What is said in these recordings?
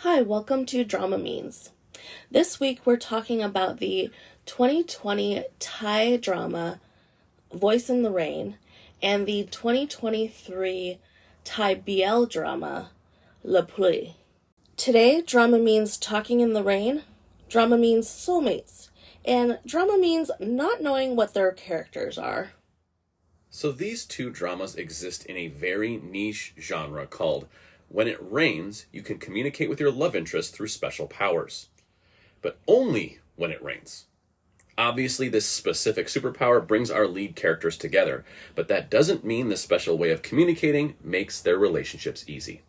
Hi, welcome to DramaMeans. This week we're talking about the 2020 Thai drama Voice in the Rain and the 2023 Thai BL drama Pluie. Today, drama means talking in the rain, drama means soulmates, and drama means not knowing what their characters are. So these two dramas exist in a very niche genre called When It Rains, You Can Communicate with Your Love Interest Through Special Powers. But only when it rains. Obviously, this specific superpower brings our lead characters together, but that doesn't mean the special way of communicating makes their relationships easy.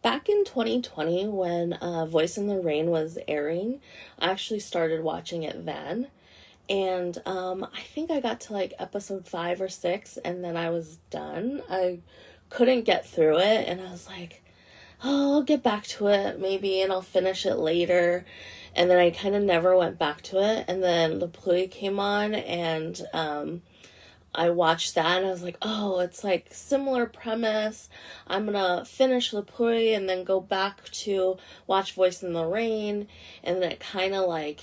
Back in 2020, when Voice in the Rain was airing, I actually started watching it then. And I think I got to like episode 5 or 6, and then I was done. I couldn't get through it, and I was like, oh, I'll get back to it maybe, and I'll finish it later. And then I kind of never went back to it. And then the Pluie came on, and I watched that, and I was like, oh, it's like similar premise. I'm gonna finish the Pluie and then go back to watch Voice in the Rain. And then it kind of like,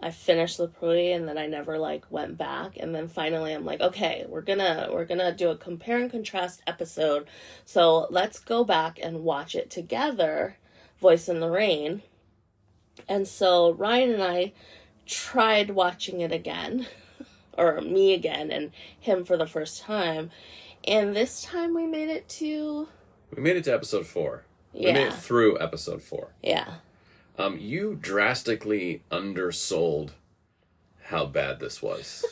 I finished the Pluie and then I never like went back. And then finally I'm like, okay, we're gonna do a compare and contrast episode. So let's go back and watch it together, Voice in the Rain. And so Ryan and I tried watching it again, or me again, and him for the first time. And this time we made it to episode 4. Yeah. We made it through episode 4. Yeah. You drastically undersold how bad this was.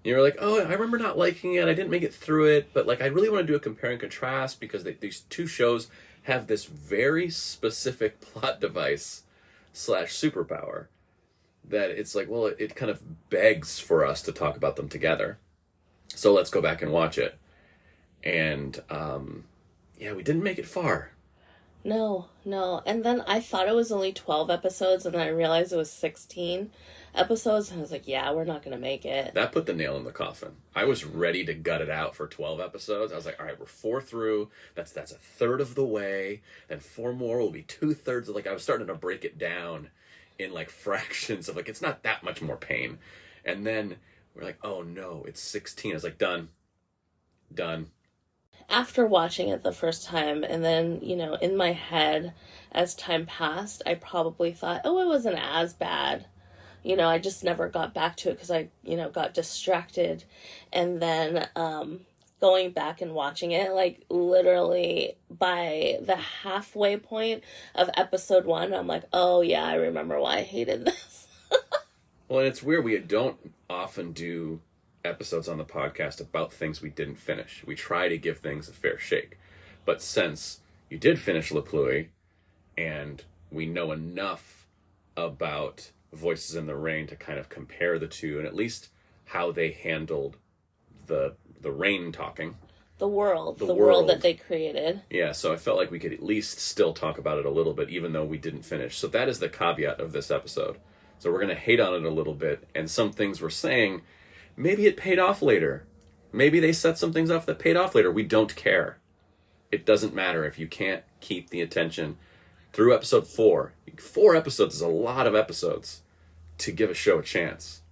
You were like, oh, I remember not liking it. I didn't make it through it. But like, I really want to do a compare and contrast because these two shows have this very specific plot device / superpower that it's like, well, it kind of begs for us to talk about them together. So let's go back and watch it. And we didn't make it far. No. And then I thought it was only 12 episodes, and then I realized it was 16 episodes, and I was like, yeah, we're not going to make it. That put the nail in the coffin. I was ready to gut it out for 12 episodes. I was like, all right, we're 4 through. That's a third of the way. Then 4 more will be 2/3. Like, I was starting to break it down in, like, fractions of, like, it's not that much more pain. And then we're like, oh, no, it's 16. I was like, done. After watching it the first time, and then, in my head, as time passed, I probably thought, oh, it wasn't as bad. I just never got back to it because I, got distracted. And then going back and watching it, like, literally by the halfway point of episode 1, I'm like, oh, yeah, I remember why I hated this. Well, and it's weird. We don't often do episodes on the podcast about things we didn't finish. We try to give things a fair shake. But since you did finish Pluie, and we know enough about Voices in the Rain to kind of compare the two, and at least how they handled the rain talking. The world that they created. Yeah, so I felt like we could at least still talk about it a little bit, even though we didn't finish. So that is the caveat of this episode. So we're going to hate on it a little bit, and some things we're saying, maybe it paid off later. Maybe they set some things off that paid off later. We don't care. It doesn't matter if you can't keep the attention through episode 4. 4 episodes is a lot of episodes to give a show a chance.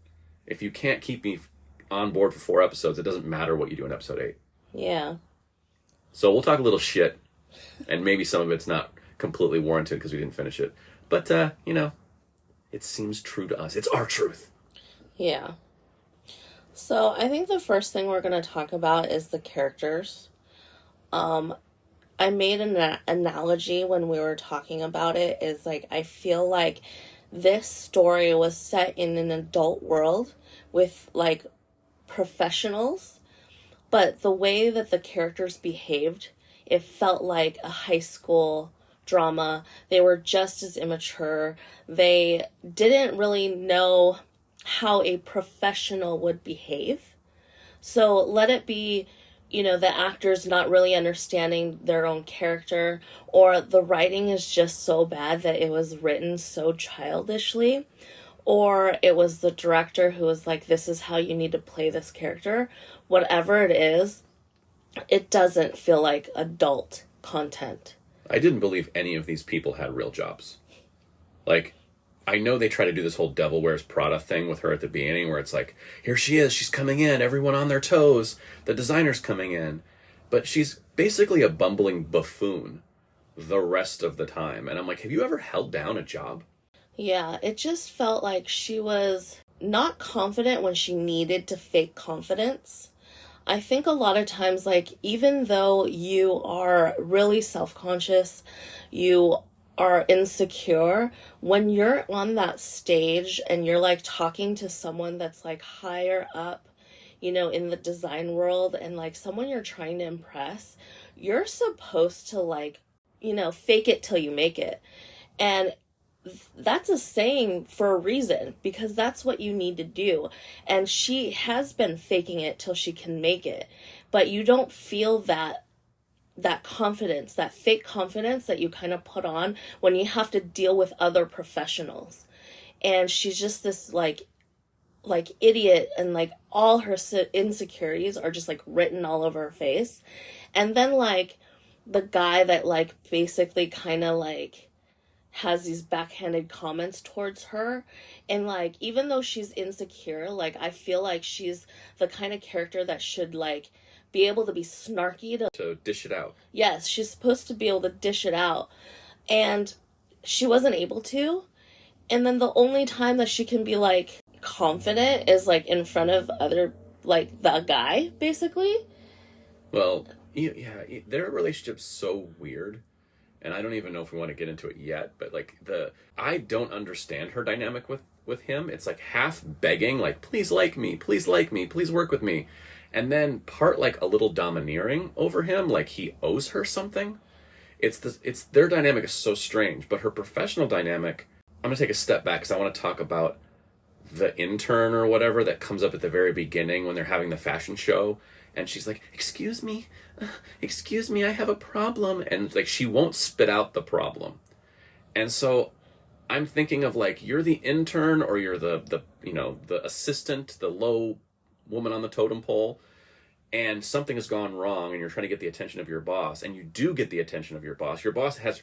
If you can't keep me on board for 4 episodes, it doesn't matter what you do in episode 8. Yeah. So we'll talk a little shit, and maybe some of it's not completely warranted because we didn't finish it. But, it seems true to us. It's our truth. Yeah. So I think the first thing we're going to talk about is the characters. I made an analogy when we were talking about it, is like, I feel like this story was set in an adult world with like professionals, but the way that the characters behaved, it felt like a high school drama. They were just as immature. They didn't really know how a professional would behave. So let it be, the actors not really understanding their own character, or the writing is just so bad that it was written so childishly, or it was the director who was like, this is how you need to play this character. Whatever it is, it doesn't feel like adult content I didn't believe any of these people had real jobs. Like, I know they try to do this whole Devil Wears Prada thing with her at the beginning where it's like, here she is, she's coming in, everyone on their toes, the designer's coming in. But she's basically a bumbling buffoon the rest of the time. And I'm like, have you ever held down a job? Yeah, it just felt like she was not confident when she needed to fake confidence. I think a lot of times, like, even though you are really self-conscious, you are insecure, when you're on that stage and you're like talking to someone that's like higher up, you know, in the design world, and like someone you're trying to impress, you're supposed to, like, you know, fake it till you make it. And that's a saying for a reason, because that's what you need to do. And she has been faking it till she can make it. But you don't feel that confidence, that fake confidence that you kind of put on when you have to deal with other professionals. And she's just this like idiot, and like all her insecurities are just like written all over her face. And then like the guy that like basically kind of like has these backhanded comments towards her, and like even though she's insecure, like I feel like she's the kind of character that should like be able to be snarky to dish it out. Yes, she's supposed to be able to dish it out, and she wasn't able to. And then the only time that she can be like confident is like in front of other, like the guy basically. Well, yeah, their relationship's so weird. And I don't even know if we want to get into it yet, but like I don't understand her dynamic with him. It's like half begging, like, please like me, please work with me. And then part like a little domineering over him, like he owes her something. It's their dynamic is so strange, but her professional dynamic, I'm going to take a step back because I want to talk about the intern or whatever that comes up at the very beginning when they're having the fashion show. And she's like, excuse me, I have a problem. And like, she won't spit out the problem. And so I'm thinking of like, you're the intern or you're the assistant, the low woman on the totem pole, and something has gone wrong and you're trying to get the attention of your boss, and you do get the attention of your boss. Your boss has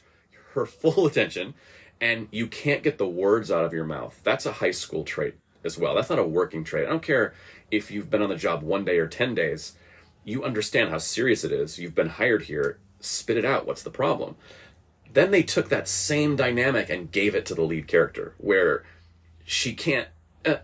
her full attention and you can't get the words out of your mouth. That's a high school trait as well. That's not a working trait. I don't care if you've been on the job 1 day or 10 days. You understand how serious it is. You've been hired here. Spit it out. What's the problem? Then they took that same dynamic and gave it to the lead character, where she can't, and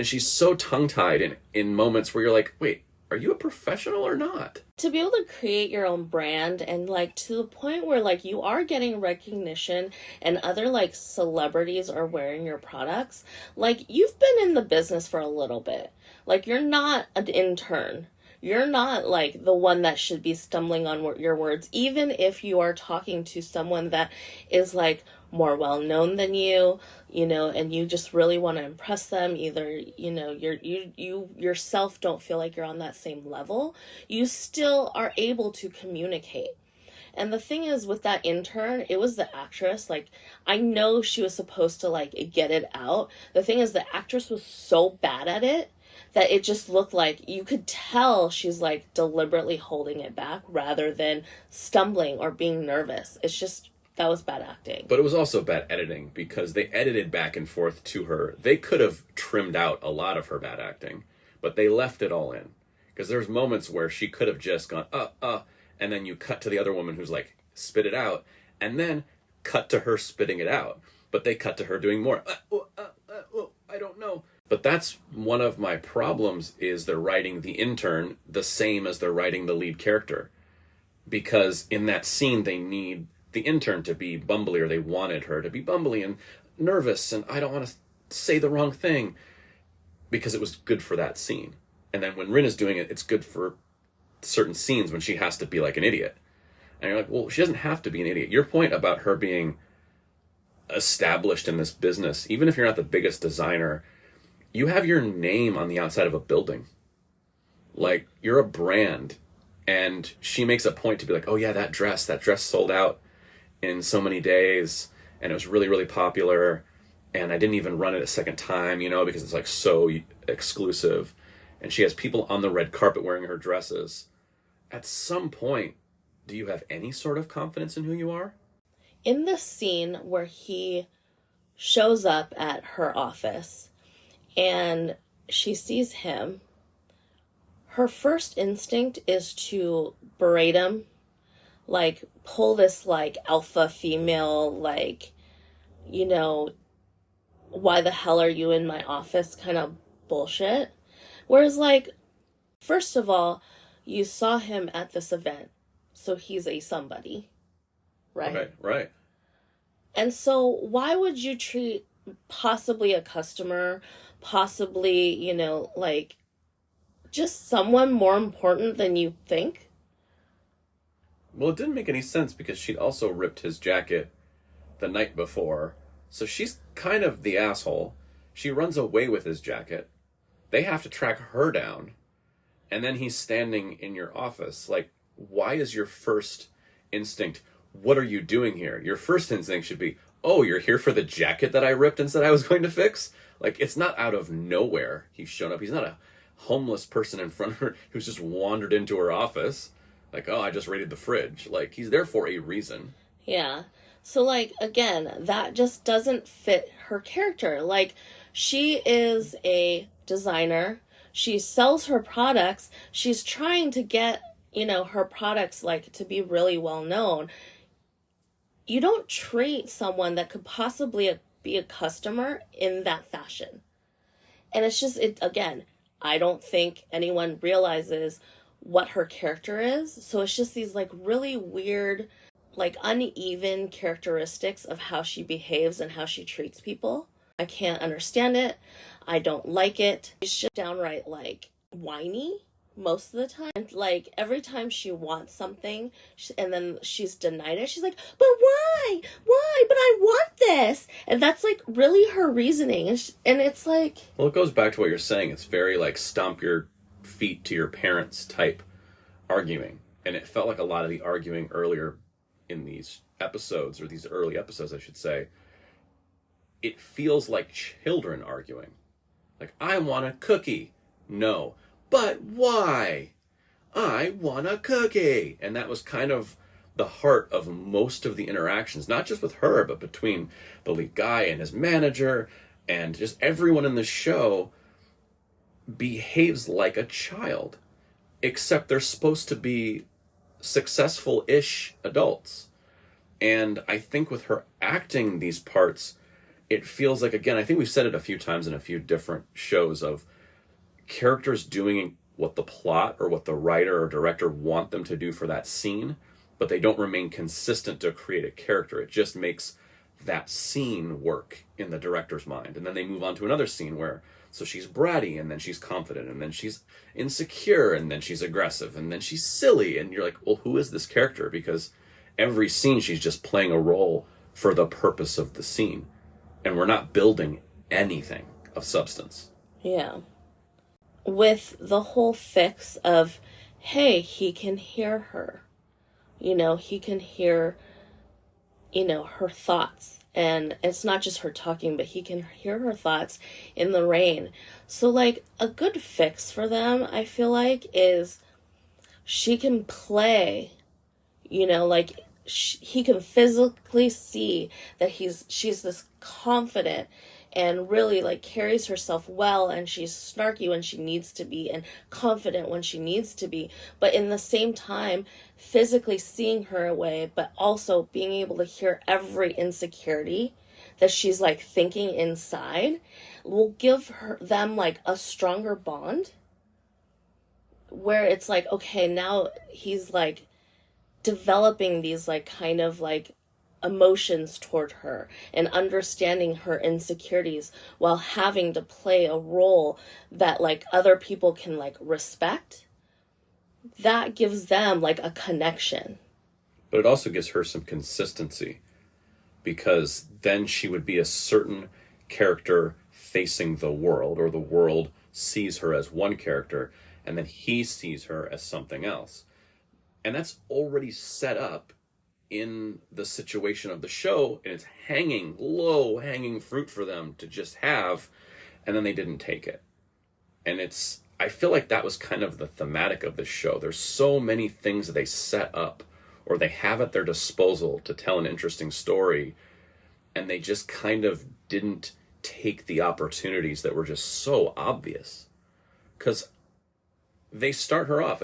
she's so tongue-tied in moments where you're like, wait, are you a professional or not? To be able to create your own brand, and like to the point where like you are getting recognition and other like celebrities are wearing your products, like you've been in the business for a little bit. Like you're not an intern. You're not like the one that should be stumbling on your words, even if you are talking to someone that is like more well known than you, you know, and you just really want to impress them. Either, you know, you yourself don't feel like you're on that same level. You still are able to communicate. And the thing is with that intern, it was the actress. Like, I know she was supposed to like get it out. The thing is, the actress was so bad at it that it just looked like you could tell she's like deliberately holding it back rather than stumbling or being nervous. It's just, that was bad acting. But it was also bad editing because they edited back and forth to her. They could have trimmed out a lot of her bad acting, but they left it all in. Because there's moments where she could have just gone, and then you cut to the other woman who's like, spit it out, and then cut to her spitting it out. But they cut to her doing more, I don't know. But that's one of my problems, is they're writing the intern the same as they're writing the lead character. Because in that scene, they need the intern to be bumbly, or they wanted her to be bumbly and nervous, and I don't want to say the wrong thing, because it was good for that scene. And then when Rin is doing it, it's good for certain scenes when she has to be like an idiot. And you're like, well, she doesn't have to be an idiot. Your point about her being established in this business, even if you're not the biggest designer, you have your name on the outside of a building. Like, you're a brand. And she makes a point to be like, oh yeah, that dress sold out in so many days, and it was really, really popular, and I didn't even run it a second time, you know, because it's like so exclusive. And she has people on the red carpet wearing her dresses. At some point, do you have any sort of confidence in who you are? In the scene where he shows up at her office and she sees him, her first instinct is to berate him, like pull this like alpha female, like, you know, why the hell are you in my office kind of bullshit. Whereas, like, first of all, you saw him at this event, so he's a somebody, right? Okay, right. And so why would you treat possibly a customer, possibly, you know, like, just someone more important than you think? Well, it didn't make any sense because she'd also ripped his jacket the night before. So she's kind of the asshole. She runs away with his jacket. They have to track her down. And then he's standing in your office. Like, why is your first instinct, what are you doing here? Your first instinct should be, oh, you're here for the jacket that I ripped and said I was going to fix? Like, it's not out of nowhere he's shown up. He's not a homeless person in front of her who's just wandered into her office. Like, oh, I just raided the fridge. Like, he's there for a reason. Yeah. So, like, again, that just doesn't fit her character. Like, she is a designer. She sells her products. She's trying to get, you know, her products, like, to be really well known. You don't treat someone that could possibly be a customer in that fashion. And it's just, again, I don't think anyone realizes what her character is. So it's just these, like, really weird, like, uneven characteristics of how she behaves and how she treats people. I can't understand it. I don't like it. She's just downright, like, whiny most of the time. And, like, every time she wants something and then she's denied it, she's like, but why? Why? But I want this. And that's, like, really her reasoning. And it's like... Well, it goes back to what you're saying. It's very, like, stomp your feet to your parents type arguing. And it felt like a lot of the arguing earlier in these episodes, or these early episodes, I should say, it feels like children arguing. Like, I want a cookie. No. But why? I want a cookie. And that was kind of the heart of most of the interactions, not just with her, but between the lead guy and his manager, and just everyone in the show behaves like a child, except they're supposed to be successful-ish adults. And I think with her acting these parts, it feels like, again, I think we've said it a few times in a few different shows, of characters doing what the plot or what the writer or director want them to do for that scene, but they don't remain consistent to create a character. It just makes that scene work in the director's mind. And then they move on to another scene where, so she's bratty, and then she's confident, and then she's insecure, and then she's aggressive, and then she's silly. And you're like, well, who is this character? Because every scene she's just playing a role for the purpose of the scene. And we're not building anything of substance. Yeah. With the whole fix of, hey, he can hear her. You know, he can hear, you know, her thoughts. And it's not just her talking, but he can hear her thoughts in the rain. So, like, a good fix for them, I feel like, is she can play, you know, like, he can physically see that she's this confident and really, like, carries herself well, and she's snarky when she needs to be and confident when she needs to be, but in the same time physically seeing her away, but also being able to hear every insecurity that she's, like, thinking inside, will give them, like, a stronger bond, where it's like, okay, now he's, like, developing these, like, kind of, like, emotions toward her and understanding her insecurities while having to play a role that, like, other people can, like, respect. That gives them, like, a connection. But it also gives her some consistency, because then she would be a certain character facing the world, or the world sees her as one character, and then he sees her as something else. And that's already set up in the situation of the show, and it's low-hanging fruit for them to just have, and then they didn't take it. And I feel like that was kind of the thematic of this show. There's so many things that they set up or they have at their disposal to tell an interesting story, and they just kind of didn't take the opportunities that were just so obvious. Because they start her off,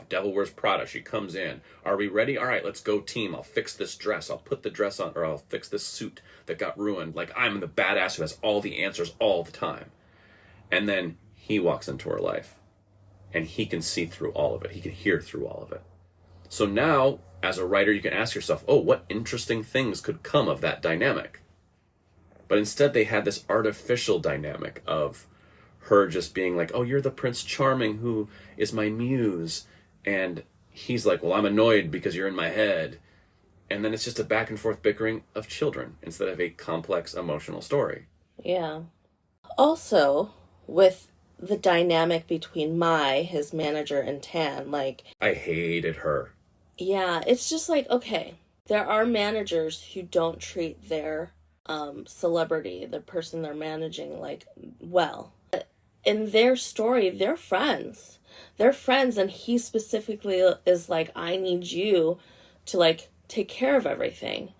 Devil Wears Prada. She comes in. Are we ready? All right, let's go team. I'll fix this dress. I'll put the dress on, or I'll fix this suit that got ruined. Like, I'm the badass who has all the answers all the time. And then he walks into her life, and he can see through all of it. He can hear through all of it. So now, as a writer, you can ask yourself, oh, what interesting things could come of that dynamic? But instead, they had this artificial dynamic of her just being like, oh, you're the Prince Charming who is my muse. And he's like, well, I'm annoyed because you're in my head. And then it's just a back and forth bickering of children instead of a complex emotional story. Yeah. Also, with the dynamic between his manager, and Tan, like... I hated her. Yeah, it's just like, okay, there are managers who don't treat their celebrity, the person they're managing, like, well. In their story, they're friends. They're friends, and he specifically is like, I need you to, like, take care of everything.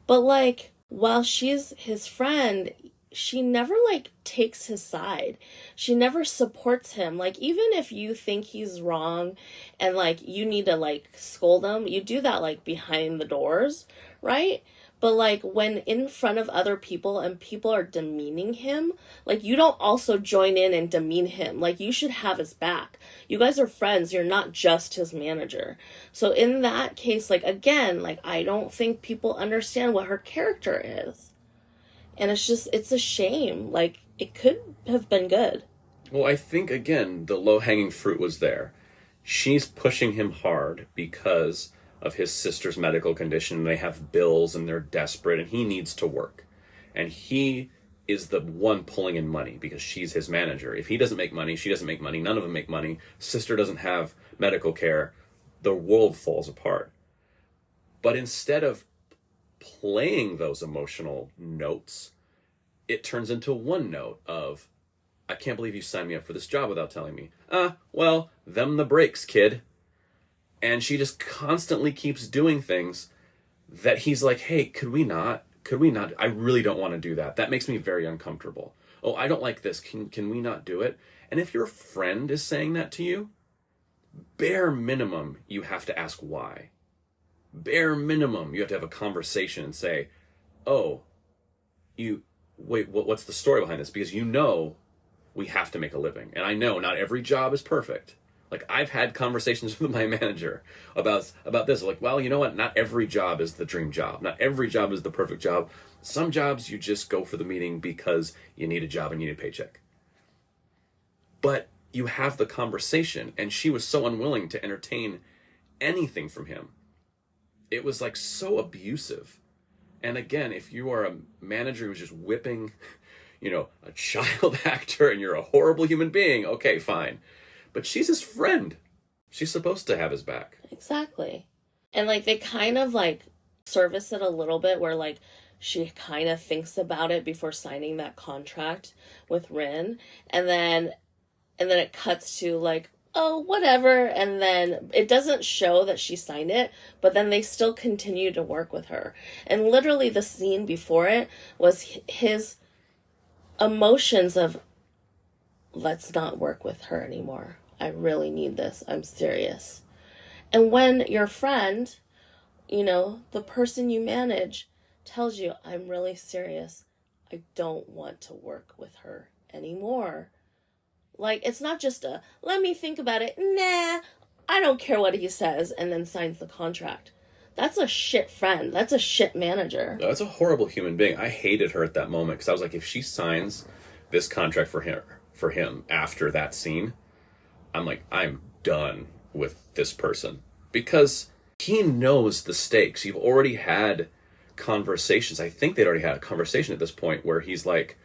But, like, while she's his friend, she never, like, takes his side. She never supports him. Like, even if you think he's wrong and, like, you need to, like, scold him, you do that, like, behind the doors, right? But, like, when in front of other people and people are demeaning him, like, you don't also join in and demean him. Like, you should have his back. You guys are friends. You're not just his manager. So in that case, like, again, like, I don't think people understand what her character is. And it's a shame. Like, it could have been good. Well, I think, again, the low-hanging fruit was there. She's pushing him hard because of his sister's medical condition. They have bills and they're desperate and he needs to work. And he is the one pulling in money because she's his manager. If he doesn't make money, she doesn't make money, none of them make money, sister doesn't have medical care, the world falls apart. But instead of playing those emotional notes, it turns into one note of, I can't believe you signed me up for this job without telling me. Well, them the breaks, kid. And she just constantly keeps doing things that he's like, hey, could we not? I really don't want to do that. That makes me very uncomfortable. Oh, I don't like this. Can we not do it? And if your friend is saying that to you, bare minimum, you have to ask why. Bare minimum, you have to have a conversation and say, oh, what's the story behind this? Because we have to make a living. And I know not every job is perfect. Like, I've had conversations with my manager about this. Like, well, you know what? Not every job is the dream job. Not every job is the perfect job. Some jobs you just go for the meeting because you need a job and you need a paycheck. But you have the conversation, and she was so unwilling to entertain anything from him. It was, like, so abusive. And again, if you are a manager who's just whipping, a child actor and you're a horrible human being, okay, fine. But she's his friend. She's supposed to have his back. Exactly. And, like, they kind of, like, service it a little bit where, like, she kind of thinks about it before signing that contract with Rin. And then it cuts to, like, oh, whatever. And then it doesn't show that she signed it, but then they still continue to work with her. And literally the scene before it was his emotions of, let's not work with her anymore. I really need this. I'm serious. And when your friend, the person you manage, tells you, I'm really serious, I don't want to work with her anymore. Like, it's not just let me think about it. Nah, I don't care what he says, and then signs the contract. That's a shit friend. That's a shit manager. That's a horrible human being. I hated her at that moment because I was like, if she signs this contract for him after that scene, I'm like, I'm done with this person. Because he knows the stakes. You've already had conversations. I think they'd already had a conversation at this point where he's like,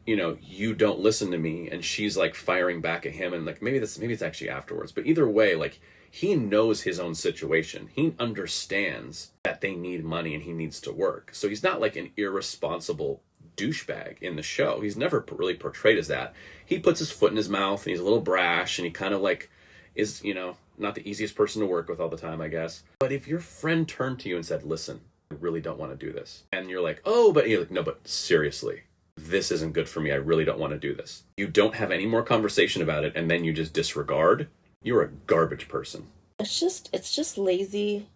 you don't listen to me. And she's like firing back at him. And like, maybe it's actually afterwards. But either way, like, he knows his own situation. He understands that they need money and he needs to work. So he's not like an irresponsible douchebag in the show. He's never really portrayed as that. He puts his foot in his mouth and he's a little brash and he kind of like is, not the easiest person to work with all the time, I guess. But if your friend turned to you and said, listen, I really don't want to do this. And you're like, oh, but you're like, no, but seriously, this isn't good for me. I really don't want to do this. You don't have any more conversation about it, and then you just disregard. You're a garbage person. It's just lazy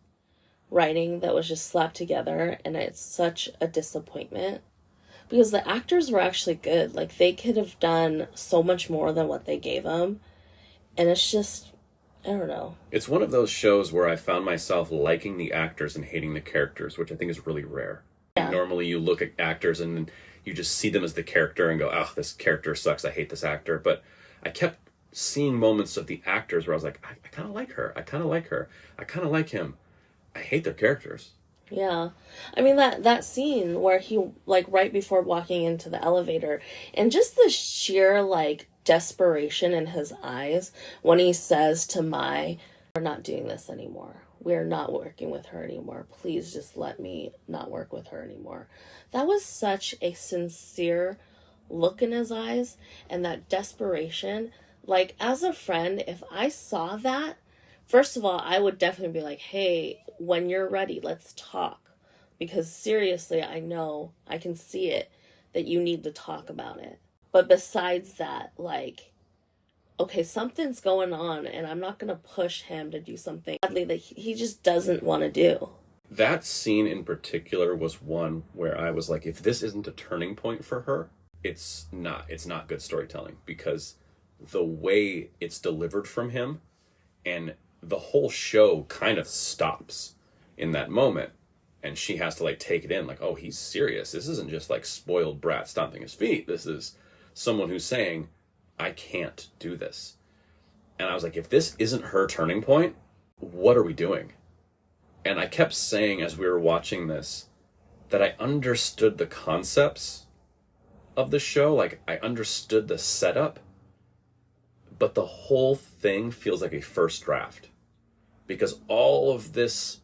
writing that was just slapped together, and it's such a disappointment. Because the actors were actually good. Like, they could have done so much more than what they gave them. And it's just, I don't know. It's one of those shows where I found myself liking the actors and hating the characters, which I think is really rare. Yeah. Normally you look at actors and you just see them as the character and go, oh, this character sucks, I hate this actor. But I kept seeing moments of the actors where I was like, I kind of like her, I kind of like her, I kind of like him. I hate their characters. Yeah. I mean, that scene where he, like, right before walking into the elevator, and just the sheer, like, desperation in his eyes when he says to Mai, we're not doing this anymore. We're not working with her anymore. Please just let me not work with her anymore. That was such a sincere look in his eyes, and that desperation. Like, as a friend, if I saw that, first of all, I would definitely be like, hey, when you're ready, let's talk. Because seriously, I know, I can see it, that you need to talk about it. But besides that, like, okay, something's going on, and I'm not going to push him to do something badly that he just doesn't want to do. That scene in particular was one where I was like, if this isn't a turning point for her, it's not good storytelling. Because the way it's delivered from him, and the whole show kind of stops in that moment, and she has to, like, take it in, like, oh, he's serious. This isn't just like spoiled brat stomping his feet. This is someone who's saying, I can't do this. And I was like, if this isn't her turning point, what are we doing? And I kept saying as we were watching this that I understood the concepts of the show, like I understood the setup, but the whole thing feels like a first draft. Because all of this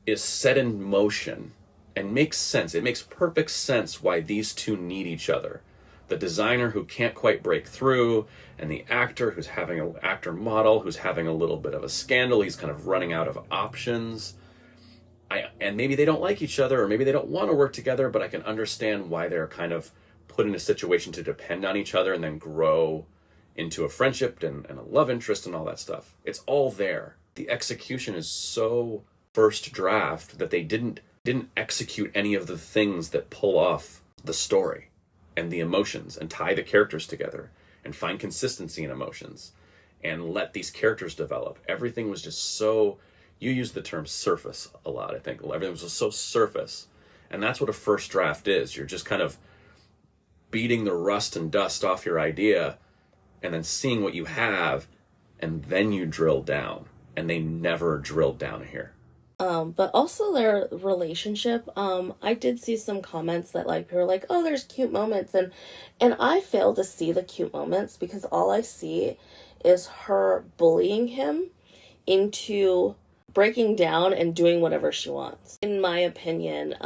is set in motion and makes sense. It makes perfect sense why these two need each other. The designer who can't quite break through, and the actor who's having an actor model who's having a little bit of a scandal. He's kind of running out of options. And maybe they don't like each other, or maybe they don't want to work together, but I can understand why they're kind of put in a situation to depend on each other and then grow into a friendship and a love interest and all that stuff. It's all there. The execution is so first draft that they didn't execute any of the things that pull off the story and the emotions and tie the characters together and find consistency in emotions and let these characters develop. Everything was just so, you use the term surface a lot, I think. Everything was just so surface. And that's what a first draft is. You're just kind of beating the rust and dust off your idea and then seeing what you have, and then you drill down. And they never drilled down here. But also their relationship, I did see some comments that, like, people were like, oh, there's cute moments, and I fail to see the cute moments because all I see is her bullying him into breaking down and doing whatever she wants. In my opinion,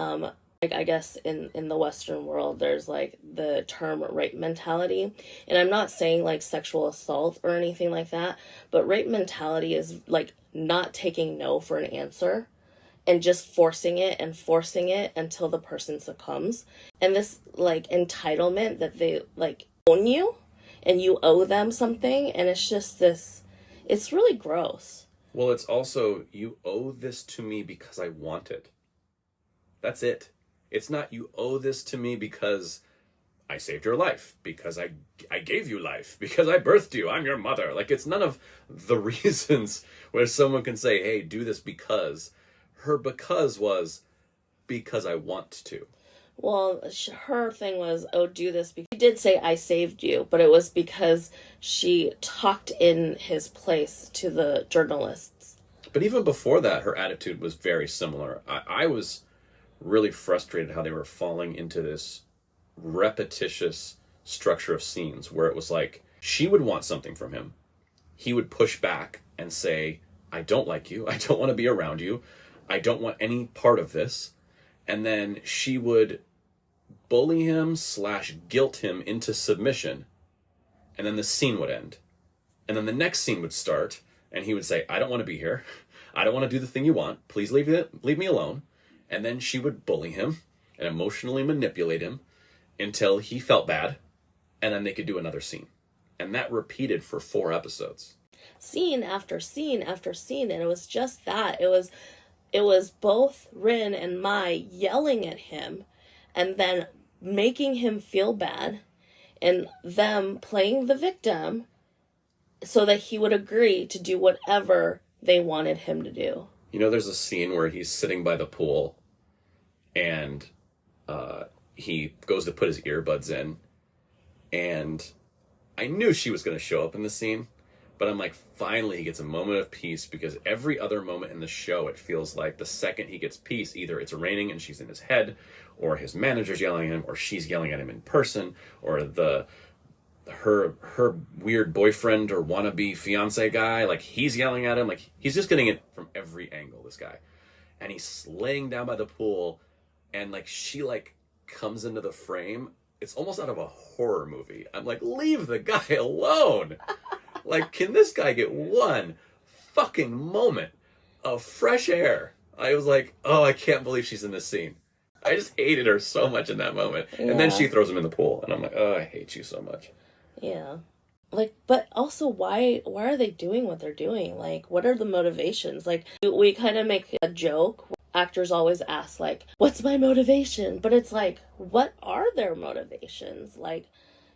like, I guess in the Western world, there's, like, the term rape mentality, and I'm not saying, like, sexual assault or anything like that, but rape mentality is, like, not taking no for an answer and just forcing it until the person succumbs. And this, like, entitlement that they, like, own you and you owe them something, and it's just this, it's really gross. Well, it's also, you owe this to me because I want it. That's it. It's not, you owe this to me because I saved your life, because I gave you life, because I birthed you, I'm your mother. Like, it's none of the reasons where someone can say, hey, do this because. Her because was because I want to. Well, her thing was, oh, do this because she did say I saved you, but it was because she talked in his place to the journalists. But even before that, her attitude was very similar. I was really frustrated how they were falling into this repetitious structure of scenes where it was like, she would want something from him. He would push back and say, I don't like you. I don't want to be around you. I don't want any part of this. And then she would bully him / guilt him into submission. And then the scene would end. And then the next scene would start. And he would say, I don't want to be here. I don't want to do the thing you want. Please leave me alone. And then she would bully him and emotionally manipulate him until he felt bad. And then they could do another scene. And that repeated for 4 episodes. Scene after scene after scene. And it was just that. It was both Rin and Mai yelling at him and then making him feel bad and them playing the victim so that he would agree to do whatever they wanted him to do. You know, there's a scene where he's sitting by the pool and he goes to put his earbuds in, and I knew she was going to show up in the scene, but I'm like, finally he gets a moment of peace, because every other moment in the show, it feels like the second he gets peace, either it's raining and she's in his head, or his manager's yelling at him, or she's yelling at him in person, or her weird boyfriend or wannabe fiance guy, like he's yelling at him, like he's just getting it from every angle, this guy. And he's laying down by the pool, and like she like comes into the frame. It's almost out of a horror movie. I'm like, leave the guy alone. Like, can this guy get one fucking moment of fresh air? I was like, oh, I can't believe she's in this scene. I just hated her so much in that moment. Yeah. And then she throws him in the pool, and I'm like, oh, I hate you so much. Yeah. Like, but also, why are they doing what they're doing? Like, what are the motivations? Like, we kind of make a joke. Actors always ask, like, what's my motivation? But it's like, what are their motivations? Like,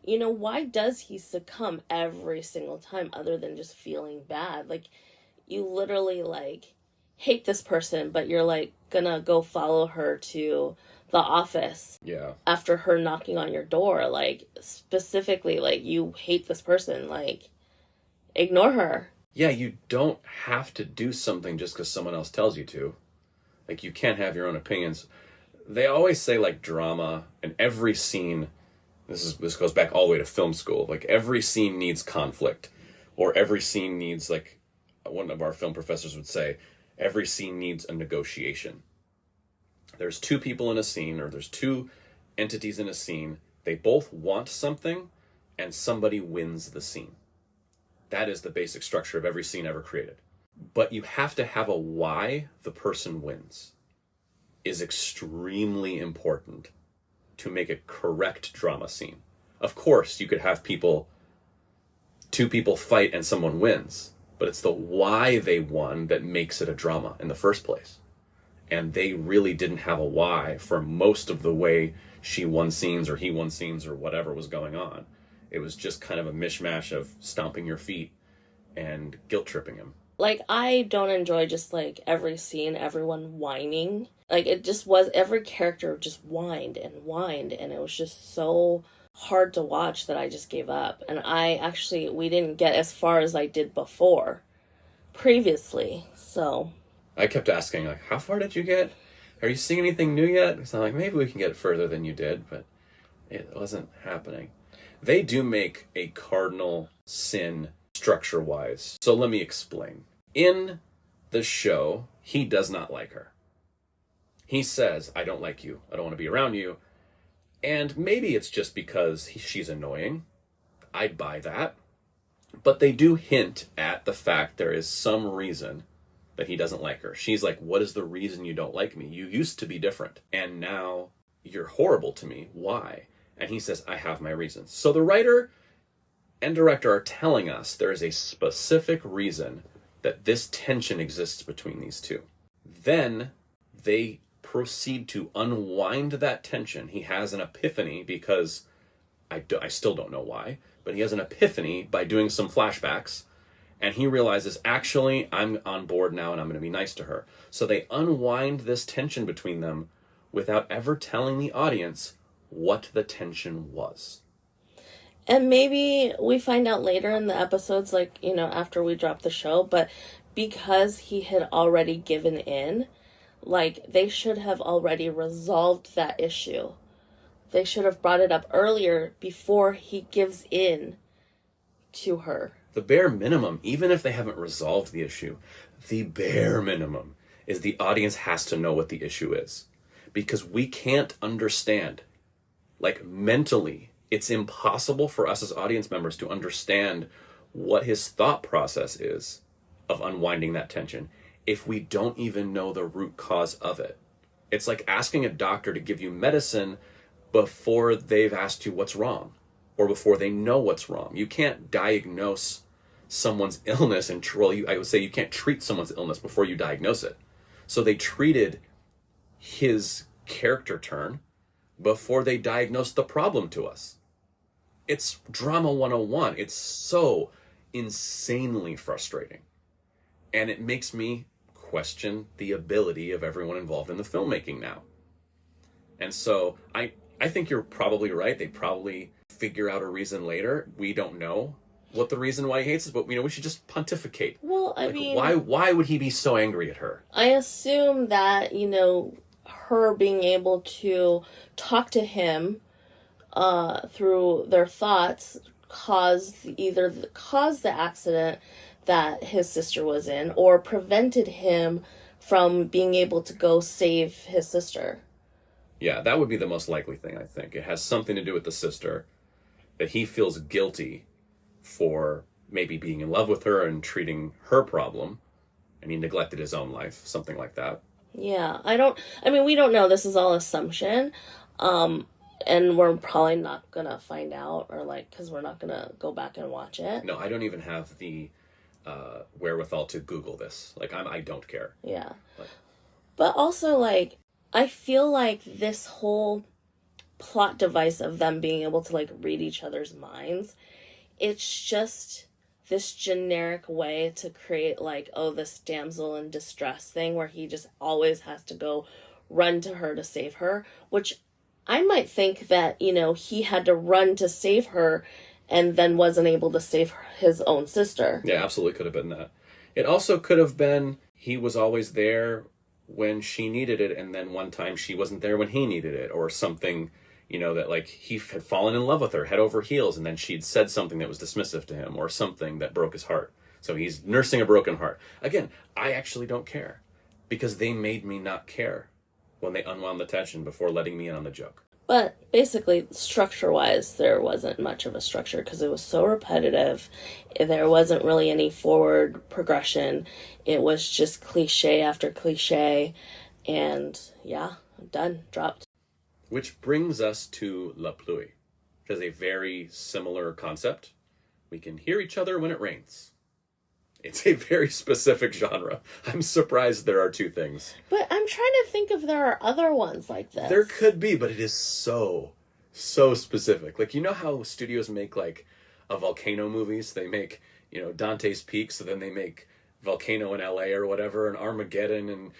you know, why does he succumb every single time other than just feeling bad? Like, you literally, like, hate this person, but you're, like, gonna go follow her to the office. Yeah. After her knocking on your door. Like, specifically, like, you hate this person. Like, ignore her. Yeah, you don't have to do something just because someone else tells you to. Like, you can't have your own opinions. They always say, like, drama, and every scene, this goes back all the way to film school, like, every scene needs conflict, or every scene needs, like, one of our film professors would say, every scene needs a negotiation. There's 2 people in a scene, or there's 2 entities in a scene, they both want something, and somebody wins the scene. That is the basic structure of every scene ever created. But you have to have a why the person wins is extremely important to make a correct drama scene. Of course, you could have 2 people fight and someone wins, but it's the why they won that makes it a drama in the first place. And they really didn't have a why for most of the way she won scenes or he won scenes or whatever was going on. It was just kind of a mishmash of stomping your feet and guilt tripping him. Like, I don't enjoy just, like, every scene, everyone whining. Like, it just was, every character just whined, and it was just so hard to watch that I just gave up. And we didn't get as far as I did previously, so. I kept asking, like, how far did you get? Are you seeing anything new yet? So I'm like, maybe we can get further than you did, but it wasn't happening. They do make a cardinal sin structure-wise. So let me explain. In the show, he does not like her. He says, I don't like you. I don't want to be around you. And maybe it's just because she's annoying. I'd buy that. But they do hint at the fact there is some reason that he doesn't like her. She's like, what is the reason you don't like me? You used to be different, and now you're horrible to me. Why? And he says, I have my reasons. So the writer and director are telling us there is a specific reason that this tension exists between these 2. Then they proceed to unwind that tension. He has an epiphany, because I still don't know why, but he has an epiphany by doing some flashbacks, and he realizes, actually, I'm on board now and I'm going to be nice to her. So they unwind this tension between them without ever telling the audience what the tension was. And maybe we find out later in the episodes, like, you know, after we drop the show, but because he had already given in, like, they should have already resolved that issue. They should have brought it up earlier before he gives in to her. The bare minimum, even if they haven't resolved the issue, the bare minimum is the audience has to know what the issue is. Because we can't understand, like, mentally, it's impossible for us as audience members to understand what his thought process is of unwinding that tension if we don't even know the root cause of it. It's like asking a doctor to give you medicine before they've asked you what's wrong or before they know what's wrong. You can't diagnose someone's illness and I would say you can't treat someone's illness before you diagnose it. So they treated his character turn before they diagnosed the problem to us. It's drama 101. It's so insanely frustrating. And it makes me question the ability of everyone involved in the filmmaking now. And so I think you're probably right. They probably figure out a reason later. We don't know what the reason why he hates us, but we should just pontificate. Well, I mean, why would he be so angry at her? I assume that, her being able to talk to him through their thoughts caused the accident that his sister was in, or prevented him from being able to go save his sister. Yeah, that would be the most likely thing, I think. It has something to do with the sister, that he feels guilty for maybe being in love with her and treating her problem, and he neglected his own life, something like that. Yeah, we don't know. This is all assumption. And we're probably not gonna find out, or because we're not gonna go back and watch it. No, I don't even have the wherewithal to Google this. I don't care. Yeah. But also, I feel like this whole plot device of them being able to, read each other's minds, it's just this generic way to create, this damsel in distress thing where he just always has to go run to her to save her, which I might think that, he had to run to save her and then wasn't able to save his own sister. Yeah, absolutely could have been that. It also could have been he was always there when she needed it, and then one time she wasn't there when he needed it, or something, that he had fallen in love with her head over heels, and then she'd said something that was dismissive to him, or something that broke his heart. So he's nursing a broken heart. Again, I actually don't care, because they made me not care when they unwound the tension before letting me in on the joke. But basically, structure-wise, there wasn't much of a structure because it was so repetitive. There wasn't really any forward progression. It was just cliche after cliche. And yeah, done. Dropped. Which brings us to Pluie, which has a very similar concept. We can hear each other when it rains. It's a very specific genre. I'm surprised there are two things. But I'm trying to think if there are other ones like this. There could be, but it is so specific. How studios make, a volcano movies? They make, Dante's Peak, so then they make Volcano in LA or whatever, and Armageddon, and,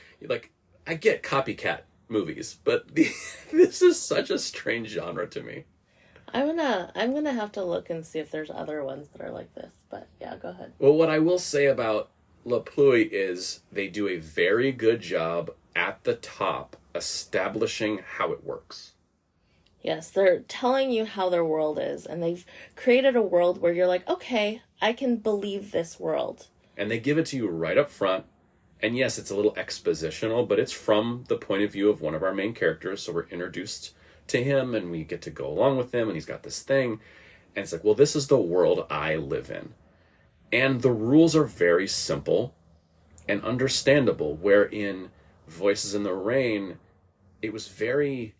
I get copycat movies, but this is such a strange genre to me. I'm gonna have to look and see if there's other ones that are like this. But yeah, go ahead. Well, what I will say about Pluie is they do a very good job at the top establishing how it works. Yes, they're telling you how their world is, and they've created a world where you're like, okay, I can believe this world. And they give it to you right up front. And yes, it's a little expositional, but it's from the point of view of one of our main characters, so we're introduced to him, and we get to go along with him, and he's got this thing, and it's well, this is the world I live in, and the rules are very simple and understandable, where in Voices in the Rain, it was very,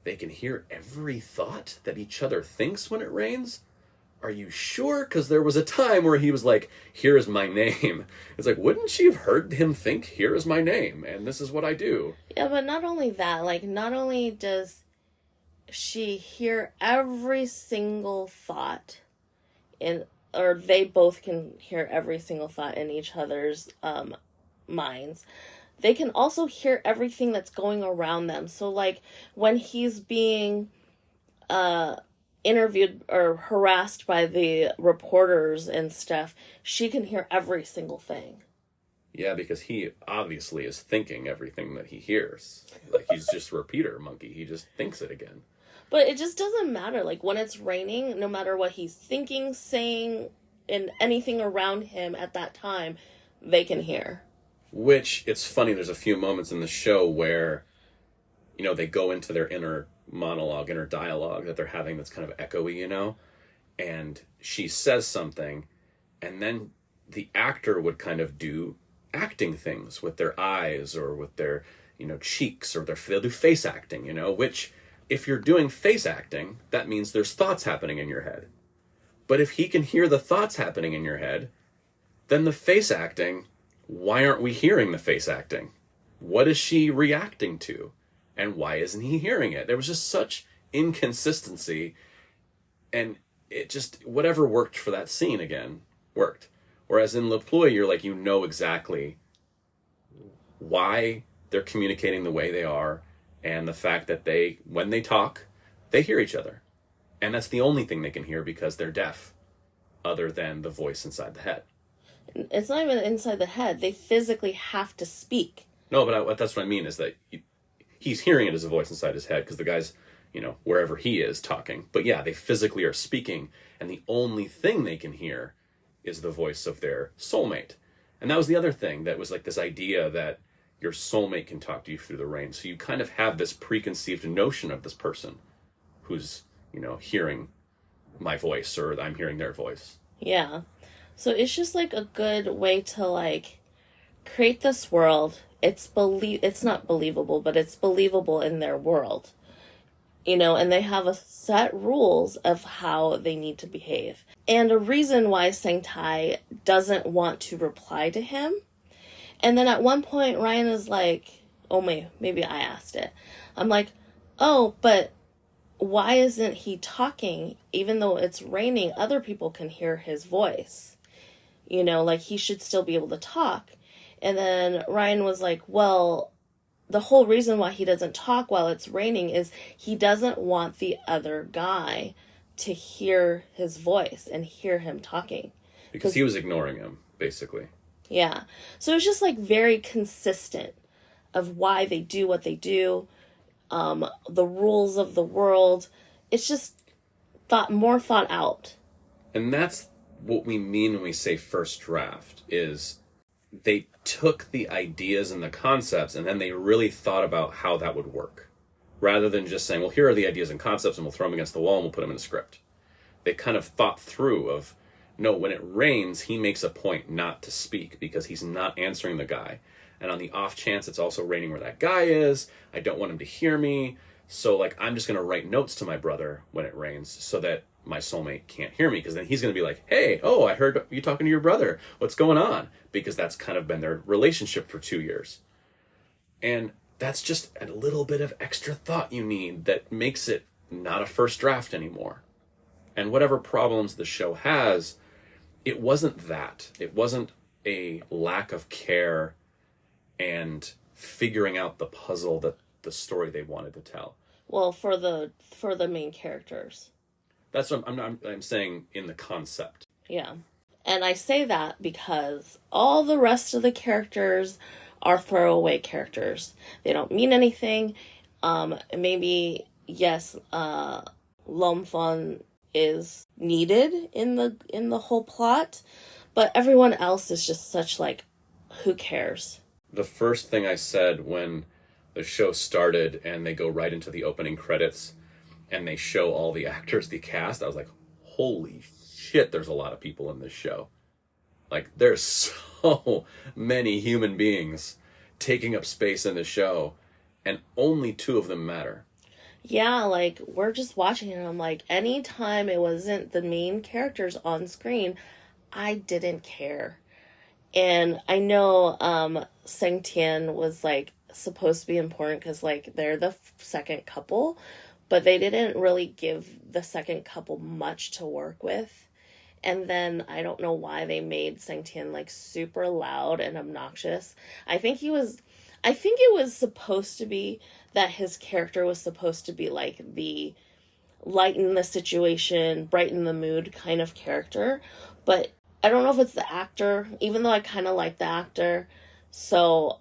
they can hear every thought that each other thinks when it rains. Are you sure? Because there was a time where he was like, here is my name. It's wouldn't she have heard him think, here is my name, and this is what I do? Yeah, but not only that, not only does she hear every single thought or they both can hear every single thought in each other's minds. They can also hear everything that's going around them. So when he's being interviewed or harassed by the reporters and stuff, she can hear every single thing. Yeah, because he obviously is thinking everything that he hears. He's just a repeater monkey. He just thinks it again. But it just doesn't matter. When it's raining, no matter what he's thinking, saying, and anything around him at that time, they can hear. Which, it's funny, there's a few moments in the show where, they go into their inner monologue, inner dialogue that they're having that's kind of echoey, and she says something, and then the actor would kind of do acting things with their eyes or with their, cheeks, or they'll do face acting, which if you're doing face acting, that means there's thoughts happening in your head. But if he can hear the thoughts happening in your head, then the face acting, why aren't we hearing the face acting? What is she reacting to? And why isn't he hearing it? There was just such inconsistency, and it just, whatever worked for that scene again, worked. Whereas in Pluie, you're like, exactly why they're communicating the way they are, and the fact that when they talk, they hear each other. And that's the only thing they can hear because they're deaf, other than the voice inside the head. It's not even inside the head. They physically have to speak. No, but that's what I mean, is that he's hearing it as a voice inside his head because the guy's, wherever he is talking. But yeah, they physically are speaking, and the only thing they can hear is the voice of their soulmate. And that was the other thing, that was like this idea that your soulmate can talk to you through the rain. So you kind of have this preconceived notion of this person who's, hearing my voice, or I'm hearing their voice. Yeah. So it's just like a good way to like create this world. It's not believable, but it's believable in their world. And they have a set rules of how they need to behave. And a reason why Sang-Tai doesn't want to reply to him. And then at one point, Ryan is like, oh, maybe I asked it. I'm like, oh, but why isn't he talking? Even though it's raining, other people can hear his voice. Like he should still be able to talk. And then Ryan was like, well, the whole reason why he doesn't talk while it's raining is he doesn't want the other guy to hear his voice and hear him talking. Because he was ignoring him, basically. Yeah. So it's just like very consistent of why they do what they do, the rules of the world. It's just more thought out. And that's what we mean when we say first draft, is they took the ideas and the concepts and then they really thought about how that would work. Rather than just saying, well, here are the ideas and concepts and we'll throw them against the wall and we'll put them in a script. They kind of thought through of, no, when it rains, he makes a point not to speak because he's not answering the guy. And on the off chance it's also raining where that guy is, I don't want him to hear me. So like, I'm just going to write notes to my brother when it rains so that my soulmate can't hear me, because then he's going to be like, hey, I heard you talking to your brother. What's going on? Because that's kind of been their relationship for 2 years. And that's just a little bit of extra thought you need that makes it not a first draft anymore. And whatever problems the show has, it wasn't that. It wasn't a lack of care and figuring out the puzzle that the story they wanted to tell. Well, for the main characters. That's what I'm saying in the concept. Yeah. And I say that because all the rest of the characters are throwaway characters. They don't mean anything. Maybe, yes, Lomfon is needed in the whole plot, but everyone else is just such like, who cares? The first thing I said when the show started and they go right into the opening credits and they show all the actors, the cast, I was like, holy shit, there's a lot of people in this show. Like, there's so many human beings taking up space in the show, and only 2 of them matter. Yeah, like, we're just watching it, and I'm like, anytime it wasn't the main characters on screen, I didn't care. And I know Sang Tian was, like, supposed to be important because, like, they're the second couple, but they didn't really give the second couple much to work with. And then I don't know why they made Sang Tian like super loud and obnoxious. I think it was supposed to be that his character was supposed to be like the lighten the situation, brighten the mood kind of character. But I don't know if it's the actor, even though I kind of like the actor. So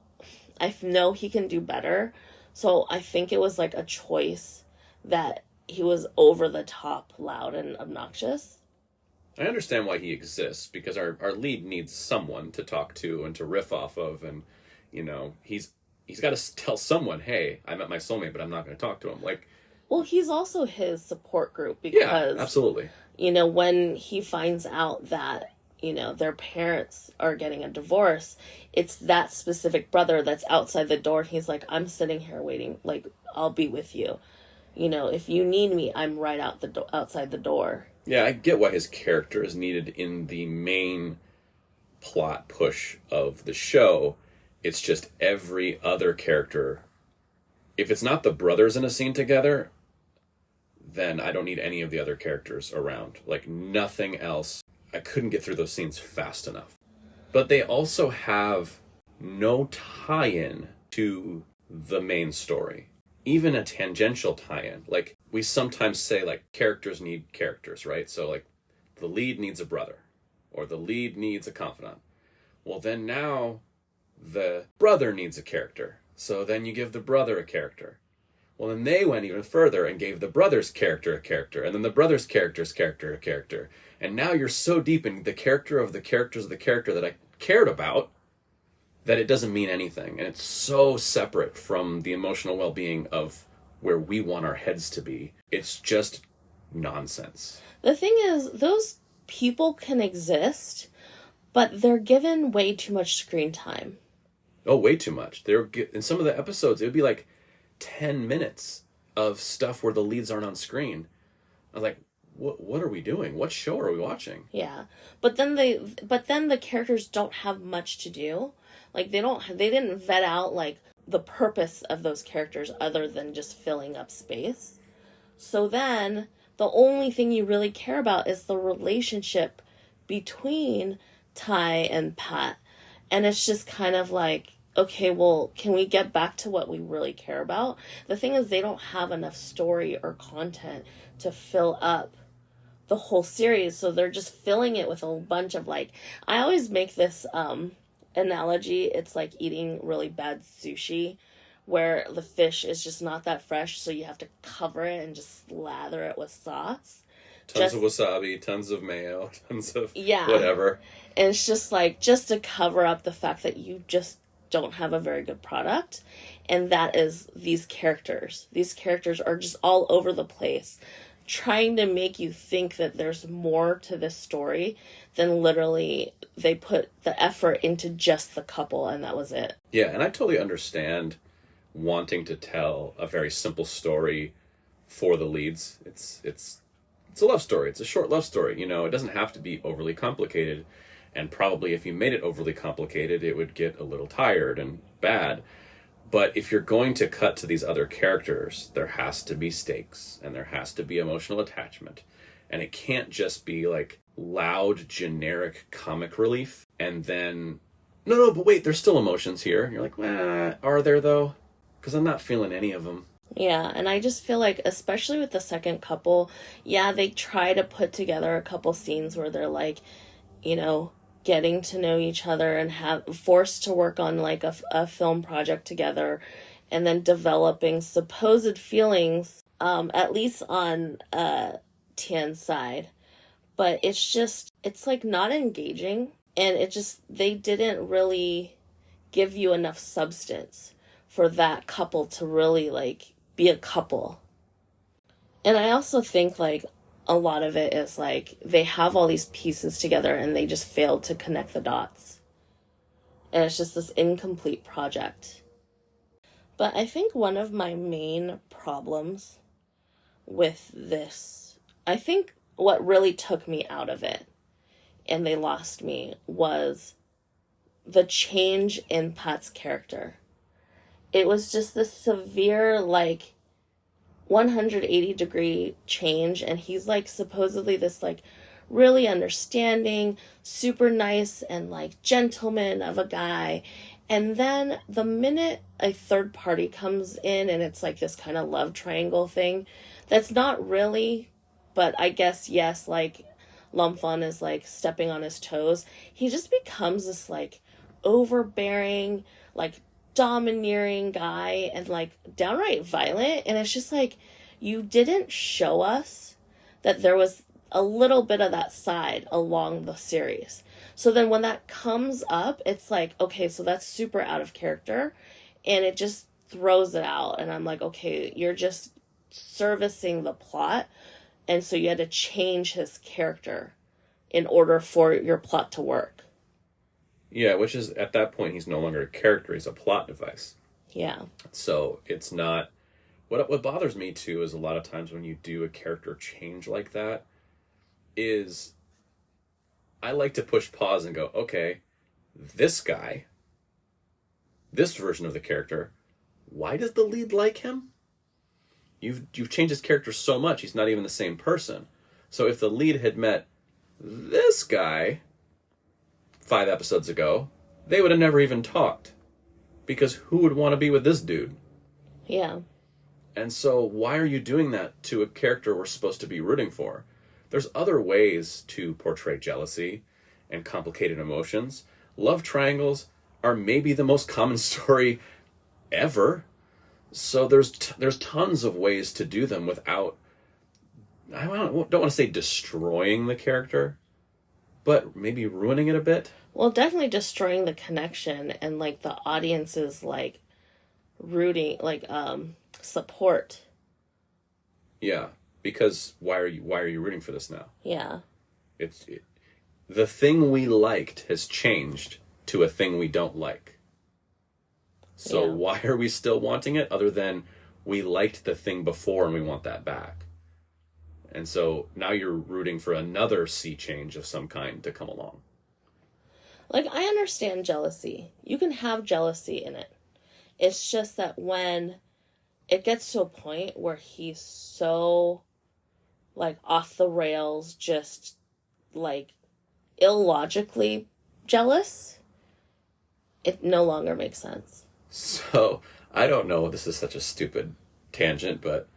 I know he can do better. So I think it was like a choice that he was over the top loud and obnoxious. I understand why he exists, because our lead needs someone to talk to and to riff off of, and he's got to tell someone, hey, I met my soulmate, but I'm not going to talk to him. Like, well, he's also his support group because, yeah, absolutely. When he finds out that their parents are getting a divorce, it's that specific brother that's outside the door. He's like, I'm sitting here waiting, like, I'll be with you. If you need me, I'm right outside the door. Yeah, I get why his character is needed in the main plot push of the show. It's just every other character. If it's not the brothers in a scene together, then I don't need any of the other characters around. Like, nothing else. I couldn't get through those scenes fast enough. But they also have no tie-in to the main story. Even a tangential tie-in. Like, we sometimes say, like, characters need characters, right? So, like, the lead needs a brother. Or the lead needs a confidant. Well, then now, the brother needs a character. So then you give the brother a character. Well, then they went even further and gave the brother's character a character. And then the brother's character's character a character. And now you're so deep in the character of the characters of the character that I cared about that it doesn't mean anything. And it's so separate from the emotional well-being of where we want our heads to be. It's just nonsense. The thing is, those people can exist, but they're given way too much screen time. Oh, way too much. In some of the episodes, it would be like 10 minutes of stuff where the leads aren't on screen. I was like, what are we doing? What show are we watching? Yeah. But then the characters don't have much to do. Like, they didn't vet out, like, the purpose of those characters other than just filling up space. So then the only thing you really care about is the relationship between Ty and Pat. And it's just kind of like, okay, well, can we get back to what we really care about? The thing is, they don't have enough story or content to fill up the whole series, so they're just filling it with a bunch of, like, I always make this analogy. It's like eating really bad sushi, where the fish is just not that fresh, so you have to cover it and just slather it with sauce. Tons of wasabi, tons of mayo, tons of whatever. And it's just like, just to cover up the fact that you just don't have a very good product. And that is these characters. These characters are just all over the place, trying to make you think that there's more to this story than literally they put the effort into just the couple, and that was it. Yeah, and I totally understand wanting to tell a very simple story for the leads. It's a love story. It's a short love story. It doesn't have to be overly complicated. And probably if you made it overly complicated, it would get a little tired and bad. But if you're going to cut to these other characters, there has to be stakes and there has to be emotional attachment. And it can't just be like loud, generic comic relief. And then, no, but wait, there's still emotions here. You're like, are there though? Because I'm not feeling any of them. Yeah, and I just feel like, especially with the second couple, they try to put together a couple scenes where they're like, getting to know each other and forced to work on like a film project together, and then developing supposed feelings, at least on Tian's side. But it's like not engaging, and they didn't really give you enough substance for that couple to really like be a couple. And I also think like a lot of it is like they have all these pieces together and they just failed to connect the dots. And it's just this incomplete project. But I think one of my main problems with this, I think what really took me out of it and they lost me, was the change in Pat's character. It was just this severe, like, 180-degree change, and he's, like, supposedly this, like, really understanding, super nice, and, like, gentleman of a guy. And then the minute a third party comes in, and it's, like, this kind of love triangle thing, that's not really, but I guess, yes, like, Lumfon is, like, stepping on his toes. He just becomes this, like, overbearing, like, domineering guy and like downright violent, and it's just like, you didn't show us that there was a little bit of that side along the series. So then when that comes up, it's like, okay, so that's super out of character, and it just throws it out. And I'm like, okay, you're just servicing the plot, and so you had to change his character in order for your plot to work. Yeah, which is, at that point, he's no longer a character, he's a plot device. Yeah. So it's not... What bothers me, too, is a lot of times when you do a character change like that, is I like to push pause and go, okay, this guy, this version of the character, why does the lead like him? You've changed his character so much, he's not even the same person. So if the lead had met this guy 5 episodes ago, they would have never even talked. Because who would want to be with this dude? Yeah. And so why are you doing that to a character we're supposed to be rooting for? There's other ways to portray jealousy and complicated emotions. Love triangles are maybe the most common story ever. So there's tons of ways to do them without, I don't want to say destroying the character, but maybe ruining it a bit. Well, definitely destroying the connection and like the audience's like rooting, like support. Yeah, because why are you rooting for this now? Yeah. The thing we liked has changed to a thing we don't like. So why are we still wanting it, other than we liked the thing before and we want that back? And so now you're rooting for another sea change of some kind to come along. Like, I understand jealousy. You can have jealousy in it. It's just that when it gets to a point where he's so, like, off the rails, just, like, illogically jealous, it no longer makes sense. So, I don't know, this is such a stupid tangent, but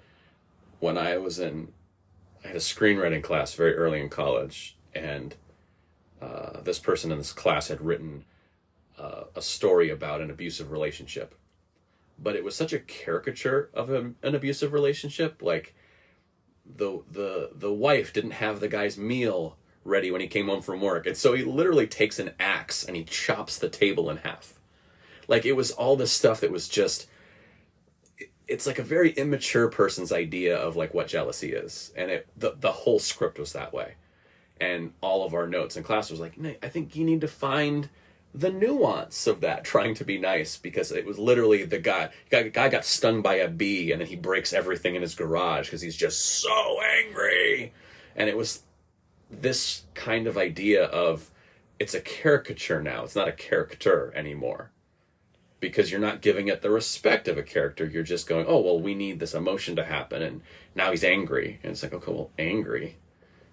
when I had a screenwriting class very early in college, and this person in this class had written a story about an abusive relationship. But it was such a caricature of an abusive relationship. Like, the wife didn't have the guy's meal ready when he came home from work. And so he literally takes an axe and he chops the table in half. Like, it was all this stuff that was just... It's like a very immature person's idea of, like, what jealousy is. And the whole script was that way. And all of our notes in class was like, I think you need to find the nuance of that, trying to be nice, because it was literally the guy got stung by a bee, and then he breaks everything in his garage because he's just so angry. And it was this kind of idea of, it's a caricature now. It's not a character anymore. Because you're not giving it the respect of a character. You're just going, oh, well, we need this emotion to happen, and now he's angry. And it's like, okay, well, angry?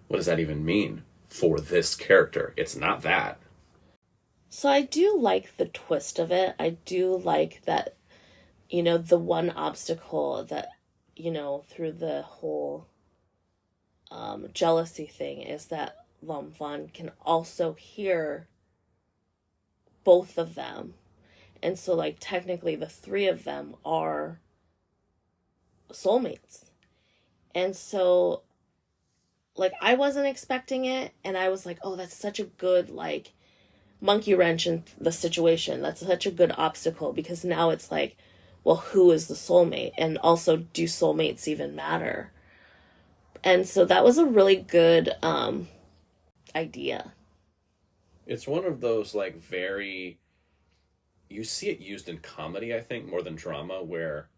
What does that even mean for this character? It's not that. So I do like the twist of it. I do like that, the one obstacle that, through the whole jealousy thing is that Van can also hear both of them. And so, like, technically the three of them are soulmates. And so, like, I wasn't expecting it, and I was like, oh, that's such a good, like, monkey wrench in the situation. That's such a good obstacle, because now it's like, well, who is the soulmate? And also, do soulmates even matter? And so that was a really good idea. It's one of those, like, very... You see it used in comedy, I think, more than drama, where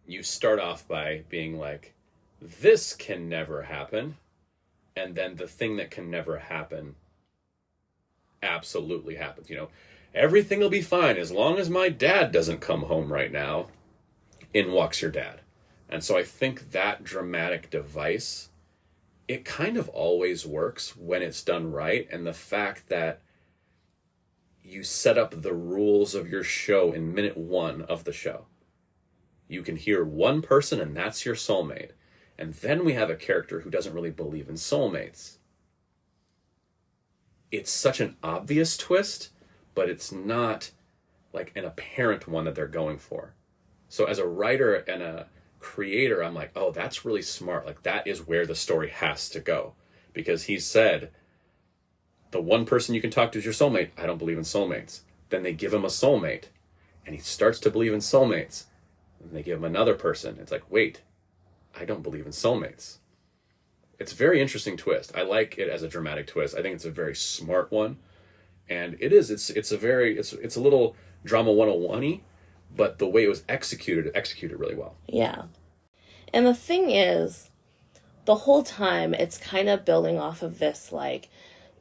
you start off by being like, this can never happen, and then the thing that can never happen absolutely happens. Everything will be fine as long as my dad doesn't come home right now. In walks your dad. And so I think that dramatic device, it kind of always works when it's done right. And the fact that you set up the rules of your show in minute 1 of the show. You can hear one person, and that's your soulmate. And then we have a character who doesn't really believe in soulmates. It's such an obvious twist, but it's not like an apparent one that they're going for. So as a writer and a creator, I'm like, oh, that's really smart. Like, that is where the story has to go. Because he said, the one person you can talk to is your soulmate. I don't believe in soulmates. Then they give him a soulmate, and he starts to believe in soulmates. And they give him another person. It's like, wait, I don't believe in soulmates. it's a very interesting twist. I like it as a dramatic twist. I think it's a very smart one. And it's a little drama 101-y, but the way it was executed really well. Yeah. And the thing is, the whole time it's kind of building off of this, like,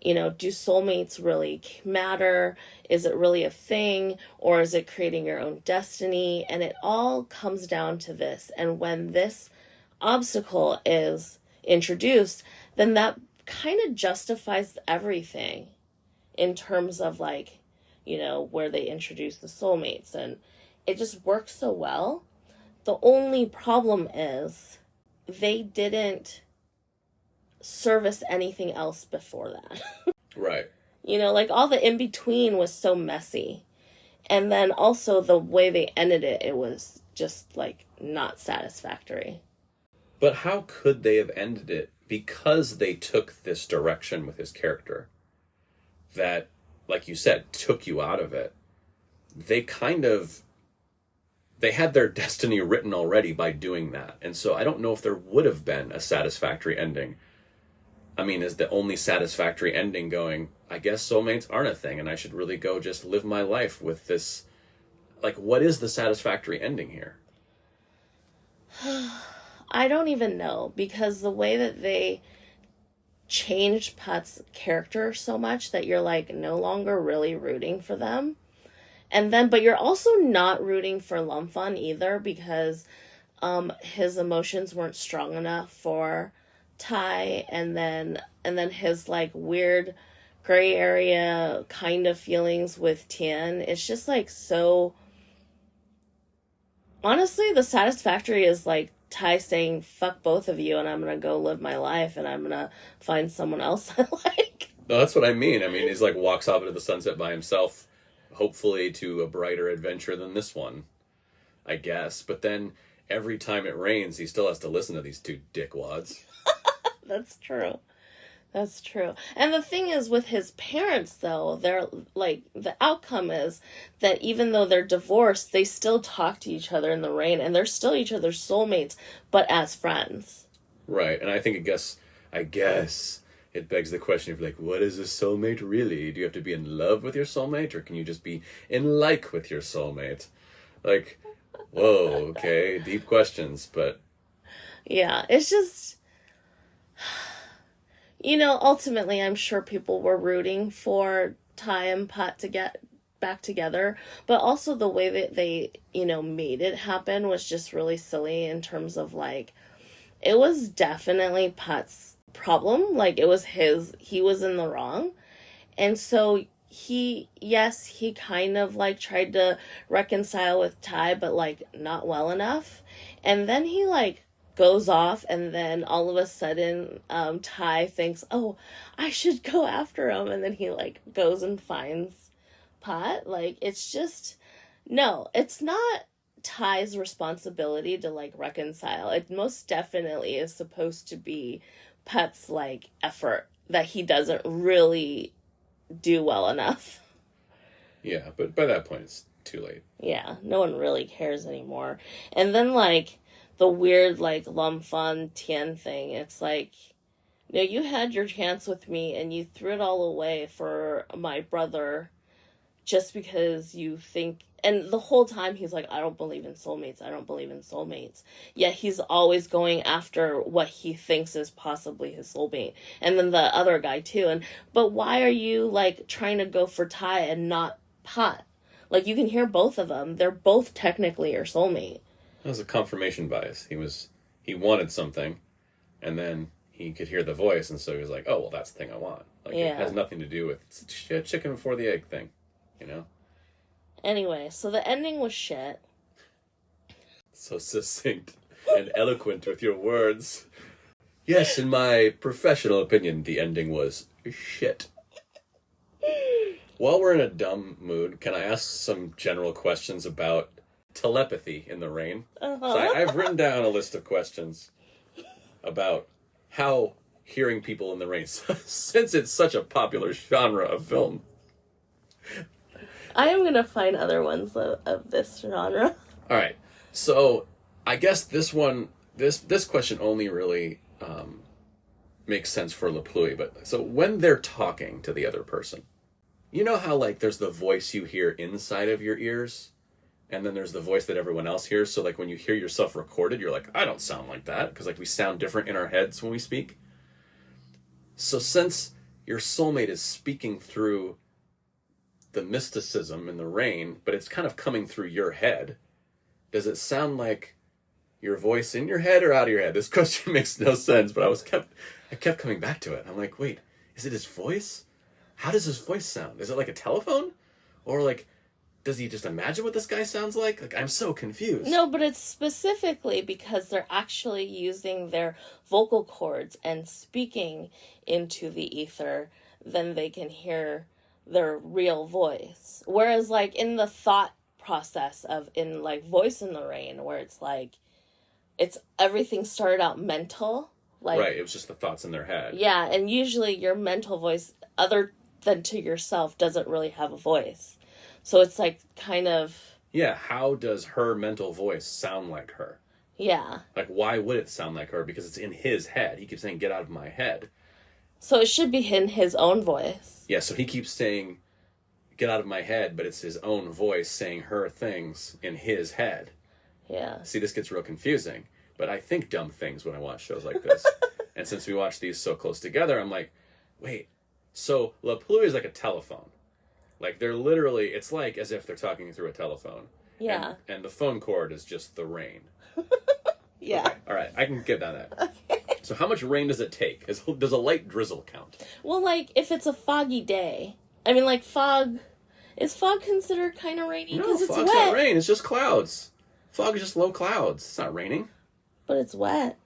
you know, do soulmates really matter? Is it really a thing? Or is it creating your own destiny? And it all comes down to this. And when this obstacle is introduced, then that kind of justifies everything in terms of, like, you know, where they introduce the soulmates. And it just works so well. The only problem is they didn't service anything else before that. Right. You know, like, all the in-between was so messy. And then also the way they ended it, it was just, like, not satisfactory. But how could they have ended it? Because they took this direction with his character that, like you said, took you out of it. They had their destiny written already by doing that. And so I don't know if there would have been a satisfactory ending. I mean, is the only satisfactory ending going, I guess soulmates aren't a thing and I should really go just live my life with this? Like, what is the satisfactory ending here? I don't even know, because the way that they changed Pat's character so much that you're, like, no longer really rooting for them. And then, but you're also not rooting for Lumfon either, because his emotions weren't strong enough for Tai, and then his, like, weird gray area kind of feelings with Tien. It's just, like, so... Honestly, the satisfactory is, like, Tai saying, fuck both of you, and I'm gonna go live my life, and I'm gonna find someone else I like. No, that's what I mean. I mean, he's, like, walks off into the sunset by himself, hopefully to a brighter adventure than this one, I guess. But then every time it rains, he still has to listen to these two dickwads. That's true. That's true. And the thing is, with his parents, though, they're, like, the outcome is that even though they're divorced, they still talk to each other in the rain, and they're still each other's soulmates, but as friends. Right. And I guess it begs the question of, like, what is a soulmate really? Do you have to be in love with your soulmate, or can you just be in like with your soulmate? Like, whoa, okay, deep questions, but... Yeah, it's just... You know, ultimately, I'm sure people were rooting for Tai and Pat to get back together, but also the way that they, you know, made it happen was just really silly in terms of, like, it was definitely Pat's problem. Like, it was he was in the wrong. And so he kind of, like, tried to reconcile with Tai, but, like, not well enough. And then he, like, goes off, and then all of a sudden Tai thinks, oh, I should go after him, and then he, like, goes and finds Pat. Like, it's just, no, it's not Tai's responsibility to, like, reconcile. It most definitely is supposed to be Pat's, like, effort that he doesn't really do well enough. Yeah, but by that point it's too late. Yeah, no one really cares anymore. And then, like, the weird, like, Lumfon Tien thing. It's like, you know, you had your chance with me and you threw it all away for my brother just because you think... And the whole time he's like, I don't believe in soulmates. I don't believe in soulmates. Yet he's always going after what he thinks is possibly his soulmate. And then the other guy, too. But why are you, like, trying to go for Tai and not Pat? Like, you can hear both of them. They're both technically your soulmate. That was a confirmation bias. He wanted something, and then he could hear the voice, and so he was like, oh, well, that's the thing I want. Like, yeah. It has nothing to do with chicken before the egg thing, you know? Anyway, so the ending was shit. So succinct and eloquent with your words. Yes, in my professional opinion, the ending was shit. While we're in a dumb mood, can I ask some general questions about telepathy in the rain? Uh-huh. So I've written down a list of questions about how hearing people in the rain, since it's such a popular genre of film. I am going to find other ones of this genre. All right. So I guess this question only really makes sense for Pluie, but so when they're talking to the other person, you know how like there's the voice you hear inside of your ears, and then there's the voice that everyone else hears. So like when you hear yourself recorded, you're like, I don't sound like that, because like we sound different in our heads when we speak. So since your soulmate is speaking through the mysticism in the rain, but it's kind of coming through your head, does it sound like your voice in your head or out of your head? This question makes no sense, but I kept coming back to it. I'm like, wait, is it his voice? How does his voice sound? Is it like a telephone? Or like, does he just imagine what this guy sounds like? Like, I'm so confused. No, but it's specifically because they're actually using their vocal cords and speaking into the ether, then they can hear their real voice. Whereas like in the thought process of in like Voice in the Rain, where it's like, it's everything started out mental. Like, right, it was just the thoughts in their head. Yeah, and usually your mental voice, other than to yourself, doesn't really have a voice. So it's like kind of... Yeah, how does her mental voice sound like her? Yeah. Like, why would it sound like her? Because it's in his head. He keeps saying, get out of my head. So it should be in his own voice. Yeah, so he keeps saying, get out of my head, but it's his own voice saying her things in his head. Yeah. See, this gets real confusing, but I think dumb things when I watch shows like this. And since we watch these so close together, I'm like, wait, so Pluie is like a telephone. Like, they're literally, it's like as if they're talking through a telephone. Yeah. And the phone cord is just the rain. Yeah. Okay, all right, I can get on that. Okay. So how much rain does it take? Does a light drizzle count? Well, like, if it's a foggy day. I mean, like, fog... Is fog considered kind of rainy? No, it's fog's wet. not rain. It's just clouds. Fog is just low clouds. It's not raining. But it's wet.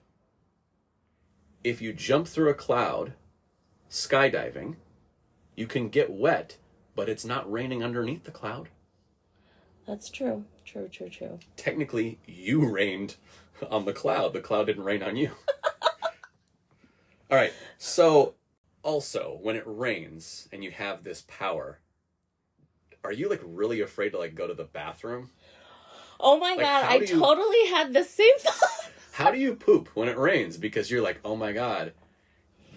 If you jump through a cloud, skydiving, you can get wet, but it's not raining underneath the cloud. That's true. True. Technically, you rained on the cloud. The cloud didn't rain on you. All right. So, also, when it rains and you have this power, are you like really afraid to like go to the bathroom? Oh my God, I totally had the same thought. How do you poop when it rains? Because you're like, oh my God,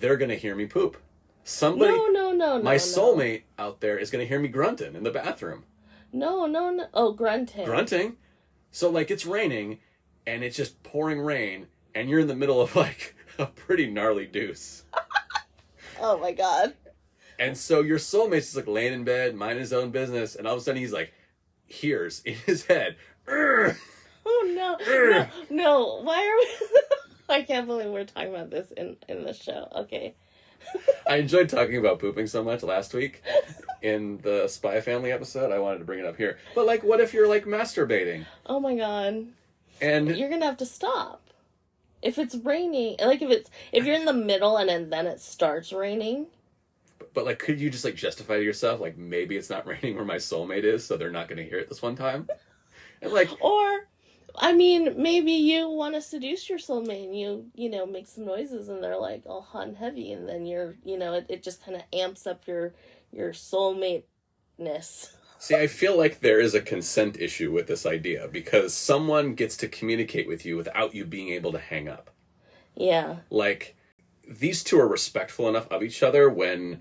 they're going to hear me poop. Somebody, No. My soulmate out there is going to hear me grunting in the bathroom. No. Oh, grunting. Grunting? So like it's raining and it's just pouring rain and you're in the middle of like a pretty gnarly deuce. Oh my God. And so your soulmate's just like laying in bed, minding his own business, and all of a sudden he's like, hears in his head, "Urgh! Oh no. Why are we... I can't believe we're talking about this in the show. Okay. I enjoyed talking about pooping so much last week in the Spy Family episode. I wanted to bring it up here. But like, what if you're like masturbating? Oh my God. And you're gonna have to stop. If it's raining, like if you're in the middle and then it starts raining. But like, could you just like justify to yourself, like, maybe it's not raining where my soulmate is, so they're not going to hear it this one time? And like, or, I mean, maybe you want to seduce your soulmate and you know, make some noises and they're like all hot and heavy, and then you're, you know, it just kind of amps up your soulmate-ness. See, I feel like there is a consent issue with this idea, because someone gets to communicate with you without you being able to hang up. Yeah. Like, these two are respectful enough of each other when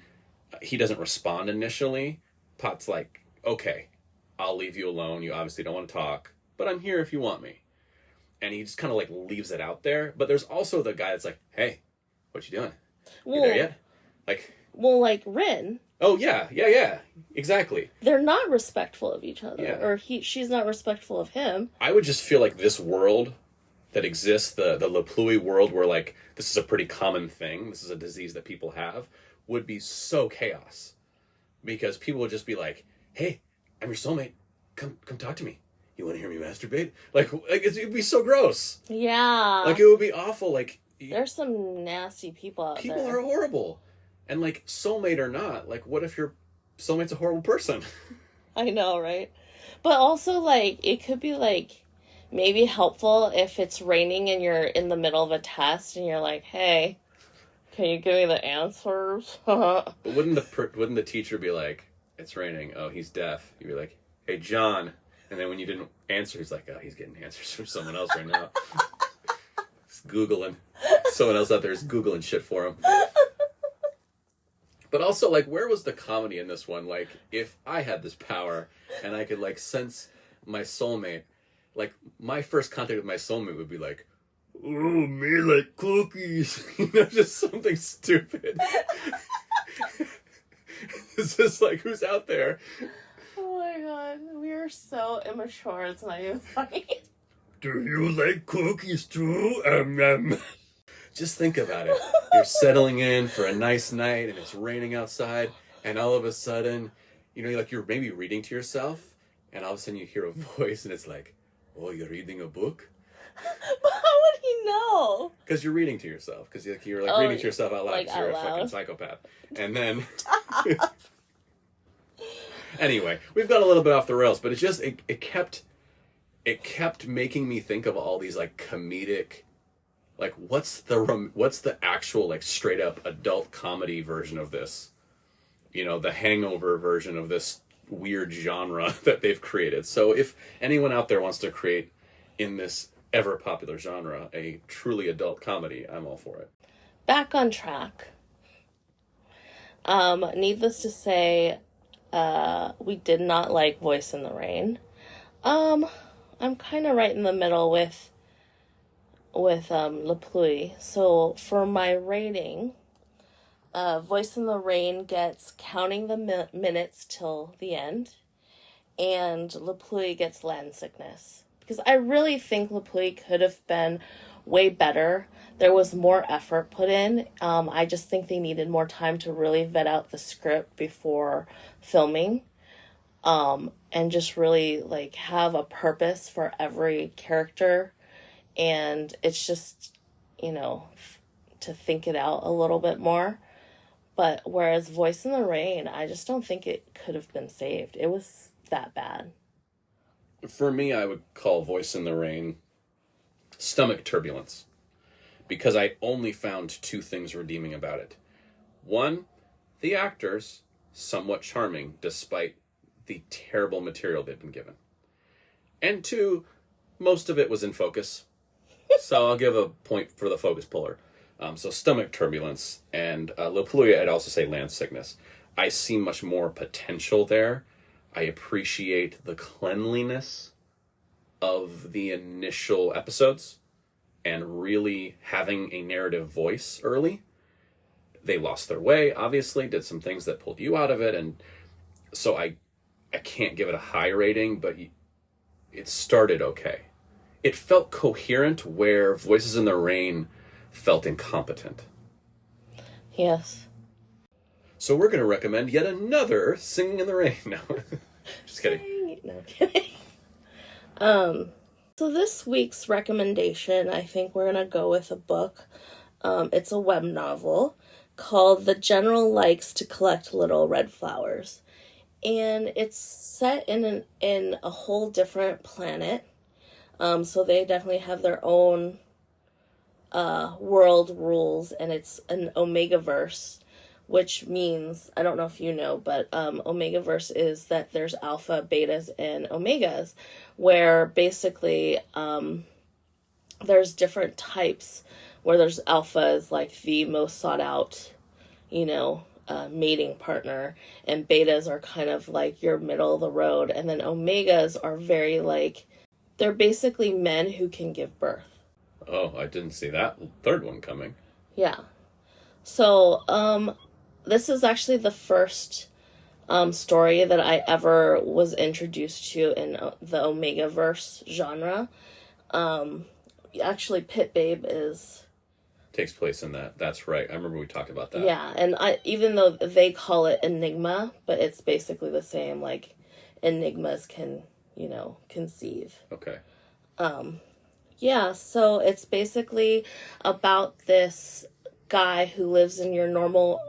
he doesn't respond initially. Pot's like, okay, I'll leave you alone. You obviously don't want to talk, but I'm here if you want me. And he just kind of like leaves it out there. But there's also the guy that's like, hey, what you doing? You there yet? Like Rin. Oh, yeah, exactly. They're not respectful of each other. Yeah. Or she's not respectful of him. I would just feel like this world that exists, the Pluie world, where like this is a pretty common thing, this is a disease that people have, would be so chaos. Because people would just be like, hey, I'm your soulmate. Come talk to me. You want to hear me masturbate? Like it'd be so gross. Yeah. Like, it would be awful. Like, there's some nasty people out there. People are horrible. And like, soulmate or not, like, what if your soulmate's a horrible person? I know, right? But also, like, it could be like maybe helpful if it's raining and you're in the middle of a test and you're like, hey, can you give me the answers? But wouldn't the teacher be like, it's raining, oh, he's deaf. You'd be like, hey, John. And then when you didn't answer, he's like, oh, he's getting answers from someone else right now. He's Googling. Someone else out there is Googling shit for him. But also, like, where was the comedy in this one? Like, if I had this power and I could, like, sense my soulmate, like, my first contact with my soulmate would be like, oh, me like cookies. You know, just something stupid. It's just like, who's out there? Oh my god, we are so immature, it's not even funny. Do you like cookies too? Just think about it. You're settling in for a nice night and it's raining outside, and all of a sudden, you know, like you're maybe reading to yourself, and all of a sudden you hear a voice and it's like, oh, you're reading a book? But how would he know? Because you're reading to yourself. Because you're like reading to yourself out loud. Like because you're a fucking psychopath. And then... Anyway, we've got a little bit off the rails, but it just, it kept making me think of all these, like, comedic... Like, what's the actual, like, straight up adult comedy version of this? You know, the Hangover version of this weird genre that they've created. So if anyone out there wants to create, in this ever popular genre, a truly adult comedy, I'm all for it. Back on track. Needless to say, we did not like Voice in the Rain. I'm kind of right in the middle with Pluie. So for my rating, Voice in the Rain gets counting the minutes till the end, and Pluie gets land sickness. Because I really think Pluie could have been way better. There was more effort put in. I just think they needed more time to really vet out the script before filming. And just really, like, have a purpose for every character. And it's just, you know, to think it out a little bit more. But whereas Voice in the Rain, I just don't think it could have been saved. It was that bad. For me, I would call Voice in the Rain stomach turbulence. Because I only found two things redeeming about it. One, the actors, somewhat charming, despite the terrible material they've been given. And two, most of it was in focus. So I'll give a point for the focus puller. So stomach turbulence, and Pluie, I'd also say land sickness. I see much more potential there. I appreciate the cleanliness of the initial episodes and really having a narrative voice early. They lost their way, obviously, did some things that pulled you out of it, and so I can't give it a high rating, but it started okay. It felt coherent where Voices in the Rain felt incompetent. Yes. So we're going to recommend yet another Singing in the Rain. No, just kidding. No, kidding. So this week's recommendation, I think we're going to go with a book. It's a web novel called The General Likes to Collect Little Red Flowers. And it's set in a whole different planet. So they definitely have their own world rules, and it's an Omega-verse, which means, I don't know if you know, but Omega-verse is that there's alpha, betas, and omegas, where basically there's different types, where there's alpha is like the most sought out, you know, mating partner, and betas are kind of like your middle of the road, and then omegas are very like, they're basically men who can give birth. Oh, I didn't see that third one coming. Yeah. So, this is actually the first story that I ever was introduced to in the Omega-verse genre. Actually, Pit Babe takes place in that. That's right. I remember we talked about that. Yeah, and even though they call it Enigma, but it's basically the same, like, enigmas can, you know, conceive. Okay. Yeah, so it's basically about this guy who lives in your normal,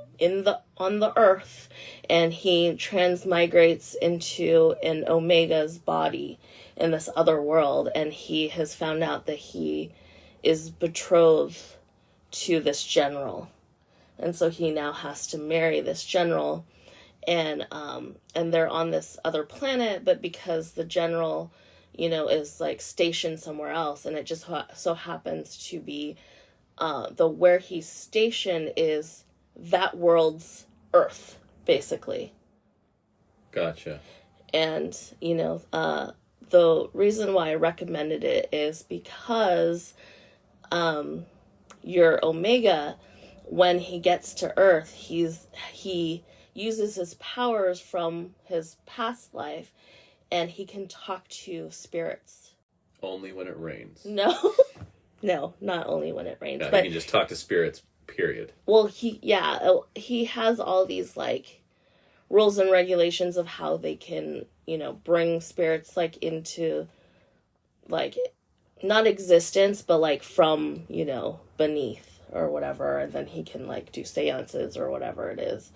on the earth, and he transmigrates into an Omega's body in this other world, and he has found out that he is betrothed to this general. And so he now has to marry this general, and they're on this other planet, but because the general, you know, is like stationed somewhere else, and it just so happens to be the where he's stationed is that world's Earth, basically. Gotcha. And, the reason why I recommended it is because your Omega, when he gets to Earth, he uses his powers from his past life, and he can talk to spirits. Only when it rains. No, no, not only when it rains. No, but he can just talk to spirits, period. Well, he has all these, like, rules and regulations of how they can, bring spirits, like, into, like, not existence, but, like, from, beneath or whatever, and then he can, like, do seances or whatever it is.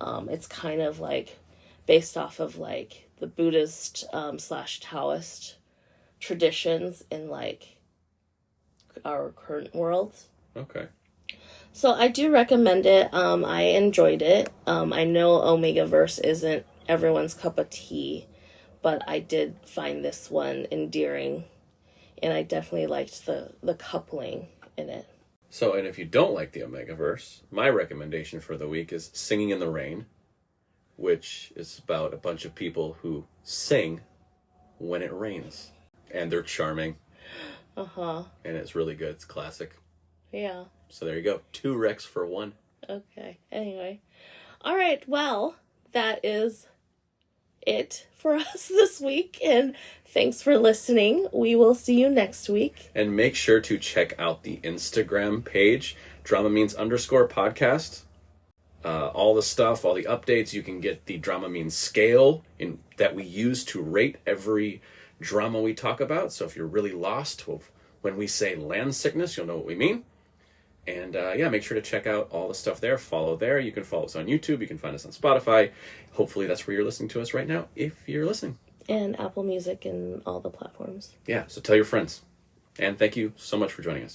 It's kind of, like, based off of, like, the Buddhist / Taoist traditions in, like, our current world. Okay. So I do recommend it. I enjoyed it. I know Omegaverse isn't everyone's cup of tea, but I did find this one endearing, and I definitely liked the coupling in it. So, and if you don't like the Omegaverse, my recommendation for the week is Singing in the Rain, which is about a bunch of people who sing when it rains. And they're charming. Uh-huh. And it's really good. It's classic. Yeah. So there you go. 2 recs for 1. Okay. Anyway. All right. Well, that is it for us this week. And thanks for listening. We will see you next week. And make sure to check out the Instagram page, DramaMeans_podcast. All the stuff, all the updates. You can get the DramaMeans scale that we use to rate every drama we talk about. So if you're really lost when we say land sickness, you'll know what we mean. And make sure to check out all the stuff there. Follow there. You can follow us on YouTube. You can find us on Spotify. Hopefully that's where you're listening to us right now, if you're listening. And Apple Music and all the platforms. Yeah, so tell your friends. And thank you so much for joining us.